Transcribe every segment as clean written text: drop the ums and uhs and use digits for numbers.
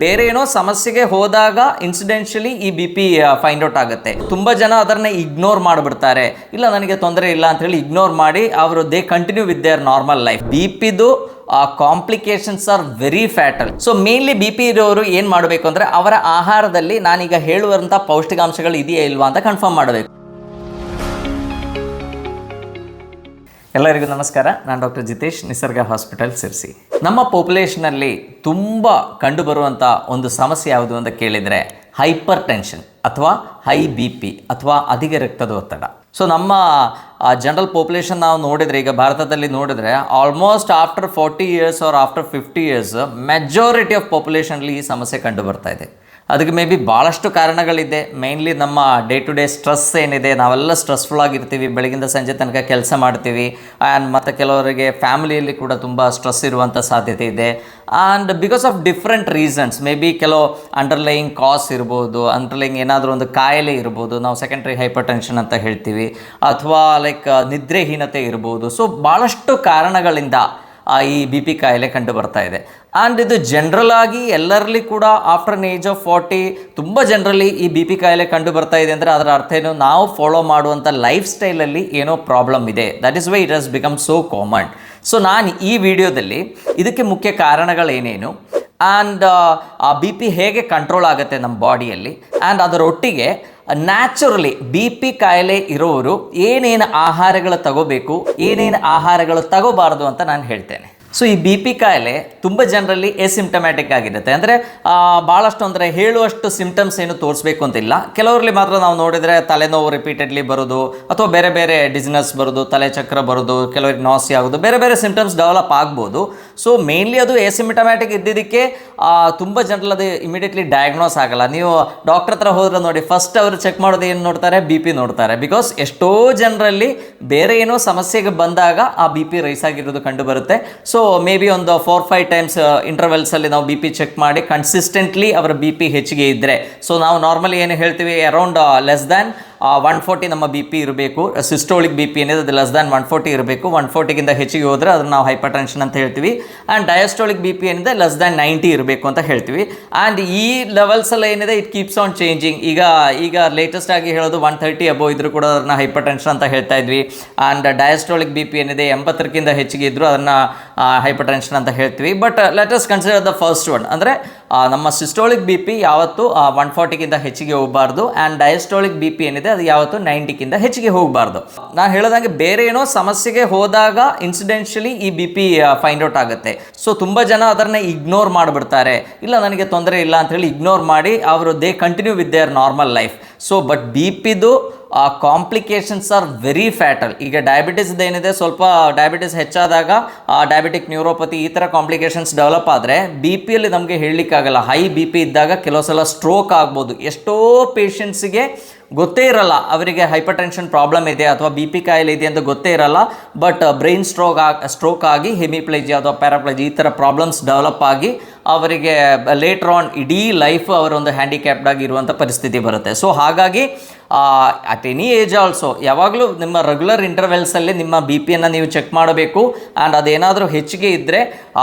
ಬೇರೆ ಏನೋ ಸಮಸ್ಯೆಗೆ ಹೋದಾಗ ಇನ್ಸಿಡೆನ್ಷಿಯಲಿ ಈ ಬಿ ಪಿ ಫೈಂಡ್ ಔಟ್ ಆಗುತ್ತೆ. ತುಂಬ ಜನ ಅದನ್ನು ಇಗ್ನೋರ್ ಮಾಡಿಬಿಡ್ತಾರೆ, ಇಲ್ಲ ನನಗೆ ತೊಂದರೆ ಇಲ್ಲ ಅಂತ ಹೇಳಿ ಇಗ್ನೋರ್ ಮಾಡಿ ಅವರು they continue with their normal life. B ಪಿದು complications are very fatal. So mainly B P ಇರೋರು ಏನು ಮಾಡಬೇಕು ಅಂದರೆ ಅವರ ಆಹಾರದಲ್ಲಿ ನಾನೀಗ ಹೇಳುವಂಥ ಪೌಷ್ಟಿಕಾಂಶಗಳು ಇದೆಯಾ ಇಲ್ವಾ ಅಂತ ಕನ್ಫರ್ಮ್ ಮಾಡಬೇಕು. ಎಲ್ಲರಿಗೂ ನಮಸ್ಕಾರ, ನಾನು ಡಾಕ್ಟರ್ ಜಿತೇಶ್, ನಿಸರ್ಗ ಹಾಸ್ಪಿಟಲ್ ಸಿರ್ಸಿ. ನಮ್ಮ ಪಾಪ್ಯುಲೇಷನಲ್ಲಿ ತುಂಬ ಕಂಡುಬರುವಂಥ ಒಂದು ಸಮಸ್ಯೆ ಯಾವುದು ಅಂತ ಕೇಳಿದರೆ ಹೈಪರ್ ಟೆನ್ಷನ್ ಅಥವಾ ಹೈ ಬಿ ಪಿ ಅಥವಾ ಅಧಿಕ ರಕ್ತದ ಒತ್ತಡ. ಸೊ ನಮ್ಮ ಜನರಲ್ ಪಾಪ್ಯುಲೇಷನ್ ನಾವು ನೋಡಿದರೆ, ಈಗ ಭಾರತದಲ್ಲಿ ನೋಡಿದರೆ ಆಲ್ಮೋಸ್ಟ್ ಆಫ್ಟರ್ 40 years ಆರ್ ಆಫ್ಟರ್ 50 years ಮೆಜಾರಿಟಿ ಆಫ್ ಪಾಪ್ಯುಲೇಷನ್ಲಿ ಈ ಸಮಸ್ಯೆ ಕಂಡು ಬರ್ತಾ ಇದೆ. ಅದಕ್ಕೆ ಮೇ ಬಿ ಭಾಳಷ್ಟು ಕಾರಣಗಳಿದೆ. ಮೇಯ್ನ್ಲಿ ನಮ್ಮ ಡೇ ಟು ಡೇ ಸ್ಟ್ರೆಸ್ ಏನಿದೆ, ನಾವೆಲ್ಲ ಸ್ಟ್ರೆಸ್ಫುಲ್ ಆಗಿರ್ತೀವಿ, ಬೆಳಗಿಂದ ಸಂಜೆ ತನಕ ಕೆಲಸ ಮಾಡ್ತೀವಿ. ಆ್ಯಂಡ್ ಮತ್ತು ಕೆಲವರಿಗೆ ಫ್ಯಾಮಿಲಿಯಲ್ಲಿ ಕೂಡ ತುಂಬ ಸ್ಟ್ರೆಸ್ ಇರುವಂಥ ಸಾಧ್ಯತೆ ಇದೆ. And because of different reasons, may be ಕೆಲವು ಅಂಡರ್ಲೈಯಿಂಗ್ ಕಾಸ್ ಇರ್ಬೋದು, ಅಂಡರ್ಲೈಯಿಂಗ್ ಏನಾದರೂ ಒಂದು ಕಾಯಿಲೆ ಇರ್ಬೋದು, ನಾವು ಸೆಕೆಂಡ್ರಿ ಹೈಪರ್ ಟೆನ್ಷನ್ ಅಂತ ಹೇಳ್ತೀವಿ, ಅಥವಾ ಲೈಕ್ ನಿದ್ರೆಹೀನತೆ ಇರ್ಬೋದು. ಸೊ ಭಾಳಷ್ಟು ಕಾರಣಗಳಿಂದ ಈ ಬಿ ಪಿ ಕಾಯಿಲೆ ಕಂಡು ಬರ್ತಾ ಇದೆ. ಆ್ಯಂಡ್ ಇದು ಜನರಲ್ ಆಗಿ ಎಲ್ಲರಲ್ಲಿ ಕೂಡ ಆಫ್ಟರ್ ಅನ್ ಏಜ್ ಆಫ್ 40 ತುಂಬ ಜನರಲ್ಲಿ ಈ ಬಿ ಪಿ ಕಾಯಿಲೆ ಕಂಡು ಬರ್ತಾ ಇದೆ. ಅಂದರೆ ಅದರ ಅರ್ಥ ಏನು, ನಾವು ಫಾಲೋ ಮಾಡುವಂಥ ಲೈಫ್ ಸ್ಟೈಲಲ್ಲಿ ಏನೋ ಪ್ರಾಬ್ಲಮ್ ಇದೆ. That is why it has become so common. So ನಾನು ಈ ವಿಡಿಯೋದಲ್ಲಿ ಇದಕ್ಕೆ ಮುಖ್ಯ ಕಾರಣಗಳೇನೇನು, ಆ್ಯಂಡ್ ಆ ಬಿ ಪಿ ಹೇಗೆ ಕಂಟ್ರೋಲ್ ಆಗುತ್ತೆ ನಮ್ಮ ಬಾಡಿಯಲ್ಲಿ, ಆ್ಯಂಡ್ ಅದರೊಟ್ಟಿಗೆ ನ್ಯಾಚುರಲಿ ಬಿ ಪಿ ಕಾಯಿಲೆ ಇರೋರು ಏನೇನು ಆಹಾರಗಳು ತಗೋಬೇಕು, ಏನೇನು ಆಹಾರಗಳು ತಗೋಬಾರ್ದು ಅಂತ ನಾನು ಹೇಳ್ತೇನೆ. ಸೊ ಈ ಬಿ ಪಿ ಕಾಯಿಲೆ ತುಂಬ ಜನರಲ್ಲಿ ಎಸಿಂಪ್ಟಮ್ಯಾಟಿಕ್ ಆಗಿರುತ್ತೆ. ಅಂದರೆ ಭಾಳಷ್ಟು ಅಂದರೆ ಹೇಳುವಷ್ಟು ಸಿಂಪ್ಟಮ್ಸ್ ಏನು ತೋರಿಸ್ಬೇಕು ಅಂತಿಲ್ಲ. ಕೆಲವರಲ್ಲಿ ಮಾತ್ರ ನಾವು ನೋಡಿದರೆ ತಲೆನೋವು ರಿಪೀಟೆಡ್ಲಿ ಬರೋದು, ಅಥವಾ ಬೇರೆ ಬೇರೆ ಡಿಸ್ನೆಸ್ ಬರೋದು, ತಲೆ ಚಕ್ರ ಬರೋದು, ಕೆಲವರಿಗೆ ನಾಸಿ ಆಗೋದು, ಬೇರೆ ಬೇರೆ ಸಿಂಪ್ಟಮ್ಸ್ ಡೆವಲಪ್ ಆಗ್ಬೋದು. ಸೊ ಮೇನ್ಲಿ ಅದು ಎಸಿಂಪ್ಟಮ್ಯಾಟಿಕ್ ಇದ್ದಿದ್ದಕ್ಕೆ ತುಂಬ ಜನರಲ್ಲಿ ಅದು ಇಮಿಡಿಯೇಟ್ಲಿ ಡಯಾಗ್ನೋಸ್ ಆಗಲ್ಲ. ನೀವು ಡಾಕ್ಟರ್ ಹತ್ರ ಹೋದ್ರೆ ನೋಡಿ, ಫಸ್ಟ್ ಅವರು ಚೆಕ್ ಮಾಡೋದು ಏನು ನೋಡ್ತಾರೆ, ಬಿ ಪಿ ನೋಡ್ತಾರೆ. ಬಿಕಾಸ್ ಎಷ್ಟೋ ಜನರಲ್ಲಿ ಬೇರೆ ಏನೋ ಸಮಸ್ಯೆಗೆ ಬಂದಾಗ ಆ ಬಿ ಪಿ ರೈಸ್ ಆಗಿರೋದು ಕಂಡು ಬರುತ್ತೆ. ಸೊ ಮೇ ಬಿ ಒಂದು 4-5 times ಇಂಟರ್ವೆಲ್ಸಲ್ಲಿ ನಾವು ಬಿ ಪಿ ಚೆಕ್ ಮಾಡಿ ಕನ್ಸಿಸ್ಟೆಂಟ್ಲಿ ಅವರ ಬಿ ಪಿ ಹೆಚ್ಚಿಗೆ ಇದ್ದರೆ, ಸೊ ನಾವು ನಾರ್ಮಲಿ ಏನು ಹೇಳ್ತೀವಿ, ಅರೌಂಡ್ ಲೆಸ್ ದ್ಯಾನ್ 140 ನಮ್ಮ ಬಿ ಪಿ ಇರಬೇಕು. ಸಿಸ್ಟೋಲಿಕ್ ಬಿ ಪಿ ಏನಿದೆ ಅದು ಲೆಸ್ ದ್ಯಾನ್ 140 ಇರಬೇಕು. 140ಗಿಂತ ಹೆಚ್ಚಿಗೆ ಹೋದರೆ ಅದನ್ನು ನಾವು ಹೈಪರ್ ಟೆನ್ಷನ್ ಅಂತ ಹೇಳ್ತೀವಿ. ಆ್ಯಂಡ್ ಡಯಾಸ್ಟೋಲಿಕ್ ಬಿ ಪಿ ಏನಿದೆ ಲೆಸ್ ದ್ಯಾನ್ 90 ಇರಬೇಕು ಅಂತ ಹೇಳ್ತೀವಿ. ಆ್ಯಂಡ್ ಈ ಲೆವೆಲ್ಸಲ್ಲಿ ಏನಿದೆ ಇಟ್ ಕೀಪ್ಸ್ ಆನ್ ಚೇಂಜಿಂಗ್. ಈಗ ಲೇಟೆಸ್ಟ್ ಆಗಿ ಹೇಳೋದು 130 ಅಬೋ ಇದ್ರೂ ಕೂಡ ಅದನ್ನು ಹೈಪರ್ ಟೆನ್ಷನ್ ಅಂತ ಹೇಳ್ತಾ ಇದ್ವಿ. ಆ್ಯಂಡ್ ಡಯಾಸ್ಟೋಲಿಕ್ ಬಿ ಪಿ ಏನಿದೆ 80ಕ್ಕಿಂತ ಹೆಚ್ಚಿಗೆ ಇದ್ದರೂ ಅದನ್ನು ಹೈಪರ್ ಟೆನ್ಷನ್ ಅಂತ ಹೇಳ್ತೀವಿ. But let us consider the first one. ಅಂದರೆ ನಮ್ಮ ಸಿಸ್ಟೋಲಿಕ್ ಬಿ ಪಿ ಯಾವತ್ತು 140ಕ್ಕಿಂತ ಹೆಚ್ಚಿಗೆ ಹೋಗಬಾರ್ದು. ಆ್ಯಂಡ್ ಡಯಾಸ್ಟೋಲಿಕ್ ಬಿ ಪಿ ಏನಿದೆ ಅದು ಯಾವತ್ತು 90ಕ್ಕಿಂತ ಹೆಚ್ಚಿಗೆ ಹೋಗಬಾರ್ದು. ನಾನು ಹೇಳೋದಂಗೆ ಬೇರೆ ಏನೋ ಸಮಸ್ಯೆಗೆ ಹೋದಾಗ ಇನ್ಸಿಡೆನ್ಷಿಯಲಿ ಈ ಬಿ ಪಿ ಫೈಂಡ್ ಔಟ್ ಆಗುತ್ತೆ. ಸೊ ತುಂಬ ಜನ ಅದನ್ನು ಇಗ್ನೋರ್ ಮಾಡಿಬಿಡ್ತಾರೆ, ಇಲ್ಲ ನನಗೆ ತೊಂದರೆ ಇಲ್ಲ ಅಂತ ಹೇಳಿ ಇಗ್ನೋರ್ ಮಾಡಿ ಅವರು they continue with their normal life. So but B ಪಿದು ಕಾಂಪ್ಲಿಕೇಶನ್ಸ್ ಆರ್ ವೆರಿ ಫ್ಯಾಟಲ್. ಈಗ ಡಯಾಬಿಟಿಸ್ ಏನಿದೆ, ಸ್ವಲ್ಪ ಡಯಾಬಿಟಿಸ್ ಹೆಚ್ಚಾದಾಗ ಡಯಾಬಿಟಿಕ್ ನ್ಯೂರೋಪತಿ ಈ ಥರ ಕಾಂಪ್ಲಿಕೇಶನ್ಸ್ ಡೆವಲಪ್ ಆದರೆ ಬಿ ಪಿಯಲ್ಲಿ ನಮಗೆ ಹೇಳಲಿಕ್ಕಾಗಲ್ಲ. ಹೈ ಬಿ ಪಿ ಇದ್ದಾಗ ಕೆಲವು ಸಲ ಸ್ಟ್ರೋಕ್ ಆಗ್ಬೋದು. ಎಷ್ಟೋ ಪೇಷಂಟ್ಸಿಗೆ ಗೊತ್ತೇ ಇರಲ್ಲ ಅವರಿಗೆ ಹೈಪರ್ ಟೆನ್ಷನ್ ಪ್ರಾಬ್ಲಮ್ ಇದೆ ಅಥವಾ ಬಿ ಪಿ ಕಾಯಿಲೆ ಇದೆ ಅಂತ ಗೊತ್ತೇ ಇರಲ್ಲ. ಬಟ್ ಬ್ರೈನ್ ಸ್ಟ್ರೋಕ್ ಆಗಿ ಹೆಮಿಪ್ಲೇಜಿಯಾ ಅಥವಾ ಪ್ಯಾರಾಪ್ಲೇಜಿಯಾ ಈ ಥರ ಪ್ರಾಬ್ಲಮ್ಸ್ ಡೆವಲಪ್ ಆಗಿ ಅವರಿಗೆ ಲೇಟರ್ ಆನ್ ಇಡೀ ಲೈಫ್ ಅವರೊಂದು ಹ್ಯಾಂಡಿಕ್ಯಾಪ್ಡ್ ಆಗಿರುವಂಥ ಪರಿಸ್ಥಿತಿ ಬರುತ್ತೆ. ಸೊ ಹಾಗಾಗಿ ಅಟ್ ಎನಿ ಏಜ್ ಆಲ್ಸೋ ಯಾವಾಗಲೂ ನಿಮ್ಮ ರೆಗ್ಯುಲರ್ ಇಂಟರ್ವೆಲ್ಸಲ್ಲಿ ನಿಮ್ಮ ಬಿ ಪಿಯನ್ನು ನೀವು ಚೆಕ್ ಮಾಡಬೇಕು. ಆ್ಯಂಡ್ ಅದೇನಾದರೂ ಹೆಚ್ಚಿಗೆ ಇದ್ದರೆ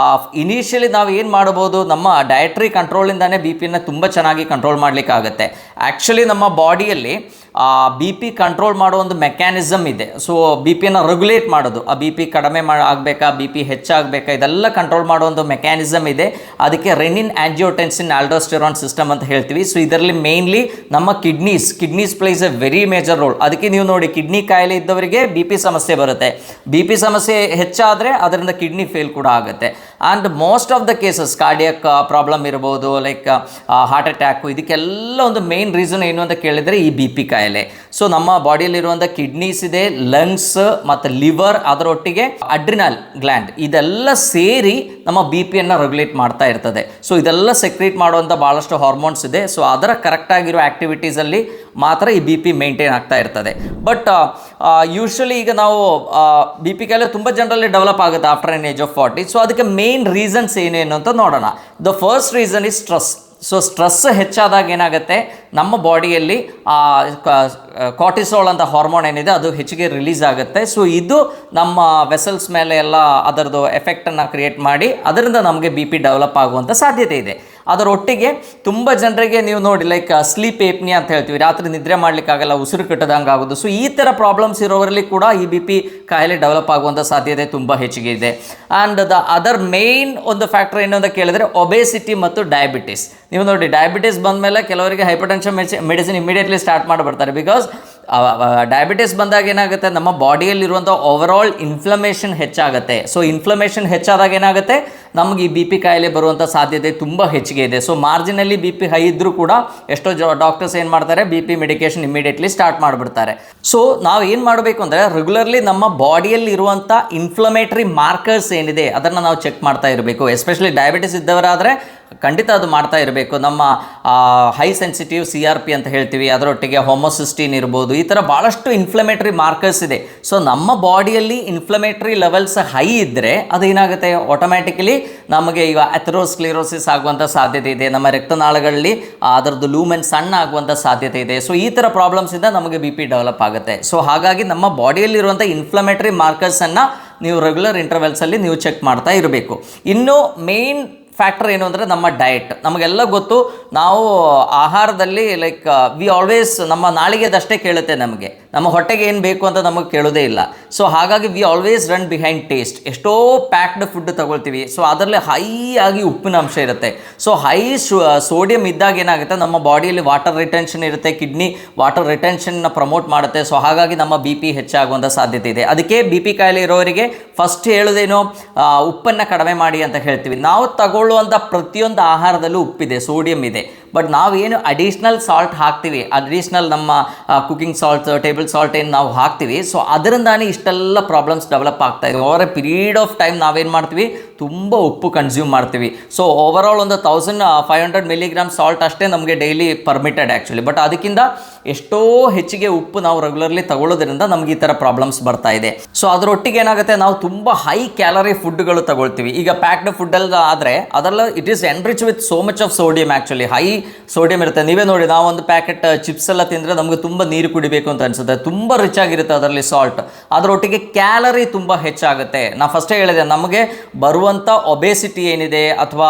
ಇನಿಷಿಯಲಿ ನಾವು ಏನು ಮಾಡ್ಬೋದು, ನಮ್ಮ ಡಯಟ್ರಿ ಕಂಟ್ರೋಲಿಂದಾನೇ ಬಿ ಪಿಯನ್ನು ತುಂಬ ಚೆನ್ನಾಗಿ ಕಂಟ್ರೋಲ್ ಮಾಡಲಿಕ್ಕಾಗತ್ತೆ. ಆ್ಯಕ್ಚುಲಿ ನಮ್ಮ ಬಾಡಿಯಲ್ಲಿ ಬಿ ಪಿ ಕಂಟ್ರೋಲ್ ಮಾಡೋ ಒಂದು ಮೆಕ್ಯಾನಿಸಮ್ ಇದೆ. ಸೊ ಬಿ ಪಿಯನ್ನು ರೆಗ್ಯುಲೇಟ್ ಮಾಡೋದು, ಆ ಬಿ ಪಿ ಕಡಿಮೆ ಆಗಬೇಕಾ, ಬಿ ಪಿ ಹೆಚ್ಚಾಗಬೇಕಾ, ಇದೆಲ್ಲ ಕಂಟ್ರೋಲ್ ಮಾಡೋ ಒಂದು ಮೆಕ್ಯಾನಿಸಮ್ ಇದೆ. ಅದಕ್ಕೆ ರೆನಿನ್ ಆಂಜಿಯೋಟೆನ್ಸಿನ್ ಆಲ್ಡೋಸ್ಟೆರಾನ್ ಸಿಸ್ಟಮ್ ಅಂತ ಹೇಳ್ತೀವಿ. ಸೊ ಇದರಲ್ಲಿ ಮೇನ್ಲಿ ನಮ್ಮ kidneys place A very major roll. ಅದಕ್ಕೆ ನೀವು ನೋಡಿ, ಕಿಡ್ನಿ ಕಾಯಿಲೆ ಇದ್ದವರಿಗೆ ಬಿ ಪಿ ಸಮಸ್ಯೆ ಬರುತ್ತೆ. ಬಿ ಪಿ ಸಮಸ್ಯೆ ಹೆಚ್ಚಾದರೆ ಅದರಿಂದ ಕಿಡ್ನಿ ಫೇಲ್ ಕೂಡ ಆಗುತ್ತೆ. And most of the cases cardiac problem ಇರ್ಬೋದು, ಲೈಕ್ ಹಾರ್ಟ್ ಅಟ್ಯಾಕು, ಇದಕ್ಕೆಲ್ಲ ಒಂದು ಮೇನ್ ರೀಸನ್ ಏನು ಅಂತ ಕೇಳಿದರೆ ಈ ಬಿ ಪಿ ಕಾಯಿಲೆ. ಸೊ ನಮ್ಮ ಬಾಡಿಯಲ್ಲಿರುವಂಥ ಕಿಡ್ನೀಸ್ ಇದೆ, ಲಂಗ್ಸ್ ಮತ್ತು ಲಿವರ್, ಅದರೊಟ್ಟಿಗೆ ಅಡ್ರಿನಲ್ ಗ್ಲ್ಯಾಂಡ್, ಇದೆಲ್ಲ ಸೇರಿ ನಮ್ಮ ಬಿ ಪಿಯನ್ನು ರೆಗ್ಯುಲೇಟ್ ಮಾಡ್ತಾ ಇರ್ತದೆ. ಸೊ ಇದೆಲ್ಲ ಸೆಕ್ರೀಟ್ ಮಾಡುವಂಥ ಭಾಳಷ್ಟು ಹಾರ್ಮೋನ್ಸ್ ಇದೆ. ಸೊ ಅದರ ಕರೆಕ್ಟಾಗಿರೋ ಆ್ಯಕ್ಟಿವಿಟೀಸಲ್ಲಿ ಮಾತ್ರ ಈ ಬಿ ಪಿ ಮೇಂಟೈನ್ ಆಗ್ತಾ ಇರ್ತದೆ. ಬಟ್ ಯೂಶ್ವಲಿ ಈಗ ನಾವು ಬಿ ಪಿ ಕಾಯಿಲೆ ತುಂಬ ಜನರಲ್ಲಿ ಡೆವಲಪ್ ಆಗುತ್ತೆ after N age of 40. So ಅದಕ್ಕೆ ಮೇನ್ ರೀಸನ್ಸ್ ಏನೇನು ಅಂತ ನೋಡೋಣ. The first reason is stress. So stress ಹೆಚ್ಚಾದಾಗ ಏನಾಗುತ್ತೆ, ನಮ್ಮ ಬಾಡಿಯಲ್ಲಿ ಕಾರ್ಟಿಸೋಲ್ ಅಂತ ಹಾರ್ಮೋನ್ ಏನಿದೆ ಅದು ಹೆಚ್ಚಿಗೆ ರಿಲೀಸ್ ಆಗುತ್ತೆ. ಸೊ ಇದು ನಮ್ಮ ವೆಸಲ್ಸ್ ಮೇಲೆ ಎಲ್ಲ ಅದರದ್ದು ಎಫೆಕ್ಟನ್ನು ಕ್ರಿಯೇಟ್ ಮಾಡಿ ಅದರಿಂದ ನಮಗೆ ಬಿ ಪಿ ಡೆವಲಪ್ ಆಗುವಂಥ ಸಾಧ್ಯತೆ ಇದೆ. ಅದರೊಟ್ಟಿಗೆ ತುಂಬ ಜನರಿಗೆ ನೀವು ನೋಡಿ ಲೈಕ್ ಸ್ಲೀಪ್ ಏಪ್ನಿಯಾ ಅಂತ ಹೇಳ್ತೀವಿ, ರಾತ್ರಿ ನಿದ್ರೆ ಮಾಡಲಿಕ್ಕಾಗಲ್ಲ, ಉಸಿರು ಕಟ್ಟದಂಗೆ ಆಗೋದು. ಸೊ ಈ ಥರ ಪ್ರಾಬ್ಲಮ್ಸ್ ಇರೋರಲ್ಲಿ ಕೂಡ ಈ ಬಿ ಪಿ ಕಾಯಿಲೆ ಡೆವಲಪ್ ಆಗುವಂಥ ಸಾಧ್ಯತೆ ತುಂಬ ಹೆಚ್ಚಿಗೆ ಇದೆ. ಆ್ಯಂಡ್ ದ ಅದರ್ ಮೇನ್ ಒಂದು ಫ್ಯಾಕ್ಟರ್ ಏನು ಅಂತ ಕೇಳಿದ್ರೆ ಒಬೇಸಿಟಿ ಮತ್ತು ಡಯಾಬಿಟಿಸ್. ನೀವು ನೋಡಿ ಡಯಾಬಿಟಿಸ್ ಬಂದಮೇಲೆ ಕೆಲವರಿಗೆ ಹೈಪರ್ಟೆನ್ಷನ್ ಮೆಡಿಸಿನ್ ಇಮಿಡಿಯೇಟ್ಲಿ ಸ್ಟಾರ್ಟ್ ಮಾಡಿಬಿಡ್ತಾರೆ. ಬಿಕಾಸ್ ಡಯಾಬಿಟಿಸ್ ಬಂದಾಗ ಏನಾಗುತ್ತೆ, ನಮ್ಮ ಬಾಡಿಯಲ್ಲಿರುವಂಥ ಓವರಾಲ್ ಇನ್ಫ್ಲಮೇಷನ್ ಹೆಚ್ಚಾಗುತ್ತೆ. ಸೊ ಇನ್ಫ್ಲಮೇಷನ್ ಹೆಚ್ಚಾದಾಗ ಏನಾಗುತ್ತೆ, ನಮಗೆ ಈ ಬಿ ಪಿ ಕಾಯಿಲೆ ಬರುವಂಥ ಸಾಧ್ಯತೆ ತುಂಬ ಹೆಚ್ಚಿಗೆ ಇದೆ. ಸೊ ಮಾರ್ಜಿನಲ್ಲಿ ಬಿ ಪಿ ಹೈ ಇದ್ದರೂ ಕೂಡ ಎಷ್ಟೋ ಡಾಕ್ಟರ್ಸ್ ಏನು ಮಾಡ್ತಾರೆ, B P medication immediately start ಮಾಡಿಬಿಡ್ತಾರೆ. ಸೊ ನಾವು ಏನು ಮಾಡಬೇಕು ಅಂದರೆ ರೆಗ್ಯುಲರ್ಲಿ ನಮ್ಮ ಬಾಡಿಯಲ್ಲಿ ಇರುವಂಥ ಇನ್ಫ್ಲಮೇಟರಿ ಮಾರ್ಕರ್ಸ್ ಏನಿದೆ ಅದನ್ನು ನಾವು ಚೆಕ್ ಮಾಡ್ತಾ ಇರಬೇಕು. ಎಸ್ಪೆಷಲಿ ಡಯಾಬಿಟಿಸ್ ಇದ್ದವರಾದರೆ ಖಂಡಿತ ಅದು ಮಾಡ್ತಾ ಇರಬೇಕು. ನಮ್ಮ ಹೈ ಸೆನ್ಸಿಟಿವ್ CRP ಅಂತ ಹೇಳ್ತೀವಿ, ಅದರೊಟ್ಟಿಗೆ ಹೋಮೋಸಿಸ್ಟಿನ್ ಇರ್ಬೋದು, ಈ ಥರ ಭಾಳಷ್ಟು ಇನ್ಫ್ಲಮೇಟರಿ ಮಾರ್ಕರ್ಸ್ ಇದೆ. ಸೊ ನಮ್ಮ ಬಾಡಿಯಲ್ಲಿ ಇನ್ಫ್ಲಮೇಟರಿ ಲೆವೆಲ್ಸ್ ಹೈ ಇದ್ದರೆ ಅದೇನಾಗುತ್ತೆ, ಆಟೋಮ್ಯಾಟಿಕಲಿ ನಮಗೆ ಈಗ ಅಥೆರೋಸ್ಕ್ಲಿರೋಸಿಸ್ ಆಗುವಂಥ ಸಾಧ್ಯತೆ ಇದೆ. ನಮ್ಮ ರಕ್ತನಾಳಗಳಲ್ಲಿ ಅದರದ್ದು ಲೂಮೆನ್ ಸಣ್ಣ ಆಗುವಂಥ ಸಾಧ್ಯತೆ ಇದೆ. ಸೊ ಈ ಥರ ಪ್ರಾಬ್ಲಮ್ಸಿಂದ ನಮಗೆ ಬಿ ಪಿ ಡೆವಲಪ್ ಆಗುತ್ತೆ. ಸೊ ಹಾಗಾಗಿ ನಮ್ಮ ಬಾಡಿಯಲ್ಲಿರುವಂಥ ಇನ್ಫ್ಲಮೇಟರಿ ಮಾರ್ಕರ್ಸನ್ನು ನೀವು ರೆಗ್ಯುಲರ್ ಇಂಟರ್ವೆಲ್ಸಲ್ಲಿ ನೀವು ಚೆಕ್ ಮಾಡ್ತಾ ಇರಬೇಕು. ಇನ್ನು ಮೇನ್ ಫ್ಯಾಕ್ಟರ್ ಏನು ಅಂದರೆ ನಮ್ಮ ಡಯಟ್. ನಮಗೆಲ್ಲ ಗೊತ್ತು, ನಾವು ಆಹಾರದಲ್ಲಿ ಲೈಕ್ ವಿ ಆಲ್ವೇಸ್ ನಮ್ಮ ನಾಳಿಗೆದಷ್ಟೇ ಕೇಳುತ್ತೆ, ನಮಗೆ ನಮ್ಮ ಹೊಟ್ಟೆಗೆ ಏನು ಬೇಕು ಅಂತ ನಮಗೆ ಕೇಳೋದೇ ಇಲ್ಲ. ಸೊ ಹಾಗಾಗಿ we always run behind taste. ಎಷ್ಟೋ ಪ್ಯಾಕ್ಡ್ ಫುಡ್ ತಗೊಳ್ತೀವಿ, ಸೊ ಅದರಲ್ಲಿ ಹೈ ಆಗಿ ಉಪ್ಪಿನ ಅಂಶ ಇರುತ್ತೆ. ಸೊ ಹೈ ಸೋಡಿಯಂ ಇದ್ದಾಗ ಏನಾಗುತ್ತೆ, ನಮ್ಮ ಬಾಡಿಯಲ್ಲಿ ವಾಟರ್ ರಿಟೆನ್ಷನ್ ಇರುತ್ತೆ, ಕಿಡ್ನಿ ವಾಟರ್ ರಿಟೆನ್ಷನ್ನ ಪ್ರಮೋಟ್ ಮಾಡುತ್ತೆ. ಸೊ ಹಾಗಾಗಿ ನಮ್ಮ ಬಿ ಪಿ ಹೆಚ್ಚಾಗುವಂಥ ಸಾಧ್ಯತೆ ಇದೆ. ಅದಕ್ಕೆ ಬಿ ಪಿ ಕಾಯಿಲೆ ಇರೋರಿಗೆ ಫಸ್ಟ್ ಹೇಳೋದೇನು, ಉಪ್ಪನ್ನು ಕಡಿಮೆ ಮಾಡಿ ಅಂತ ಹೇಳ್ತೀವಿ. ನಾವು ತಗೊಳ್ಳುವಂಥ ಪ್ರತಿಯೊಂದು ಆಹಾರದಲ್ಲೂ ಉಪ್ಪಿದೆ, ಸೋಡಿಯಂ ಇದೆ. ಬಟ್ ನಾವೇನು ಅಡಿಷ್ನಲ್ ಸಾಲ್ಟ್ ಹಾಕ್ತೀವಿ, ಅಡಿಷ್ನಲ್ ನಮ್ಮ ಕುಕಿಂಗ್ ಸಾಲ್ಟ್, ಟೇಬಲ್ ಸಾಲ್ಟ್ ಏನು ನಾವು ಹಾಕ್ತೀವಿ, ಸೊ ಅದರಿಂದಾನೇ ಇಷ್ಟೆಲ್ಲ ಪ್ರಾಬ್ಲಮ್ಸ್ ಡೆವಲಪ್ ಆಗ್ತಾ ಇದೆ. Over A period of time ನಾವೇನು ಮಾಡ್ತೀವಿ, ತುಂಬ ಉಪ್ಪು ಕನ್ಸ್ಯೂಮ್ ಮಾಡ್ತೀವಿ. ಸೊ ಓವರಾಲ್ ಒಂದು 1500 ಮಿಲಿಗ್ರಾಮ್ ಸಾಲ್ಟ್ ಅಷ್ಟೇ ನಮಗೆ ಡೈಲಿ ಪರ್ಮಿಟೆಡ್ ಆ್ಯಕ್ಚುಲಿ. ಬಟ್ ಅದಕ್ಕಿಂತ ಎಷ್ಟೋ ಹೆಚ್ಚಿಗೆ ಉಪ್ಪು ನಾವು ರೆಗ್ಯುಲರ್ಲಿ ತಗೊಳ್ಳೋದ್ರಿಂದ ನಮಗೆ ಈ ಥರ ಪ್ರಾಬ್ಲಮ್ಸ್ ಬರ್ತಾ ಇದೆ. ಸೊ ಅದರೊಟ್ಟಿಗೆ ಏನಾಗುತ್ತೆ, ನಾವು ತುಂಬ ಹೈ ಕ್ಯಾಲರಿ ಫುಡ್ಗಳು ತಗೊಳ್ತೀವಿ. ಈಗ ಪ್ಯಾಕ್ಡ್ ಫುಡ್ಡಲ್ಲಿ ಆದರೆ ಅದೆಲ್ಲ it is enrich with so much of sodium. Actually high sodium ಇರುತ್ತೆ. ನೀವೇ ನೋಡಿ, ನಾವೊಂದು ಪ್ಯಾಕೆಟ್ ಚಿಪ್ಸ್ ಎಲ್ಲ ತಿಂದರೆ ನಮಗೆ ತುಂಬ ನೀರು ಕುಡಿಬೇಕು ಅಂತ ಅನಿಸುತ್ತೆ, ತುಂಬ ರಿಚ್ ಆಗಿರುತ್ತೆ ಅದರಲ್ಲಿ ಸಾಲ್ಟ್. ಅದರೊಟ್ಟಿಗೆ ಕ್ಯಾಲರಿ ತುಂಬ ಹೆಚ್ಚಾಗುತ್ತೆ. ನಾನು ಫಸ್ಟೇ ಹೇಳಿದೆ, ನಮಗೆ ಬರುವಂಥ ಒಬೇಸಿಟಿ ಏನಿದೆ ಅಥವಾ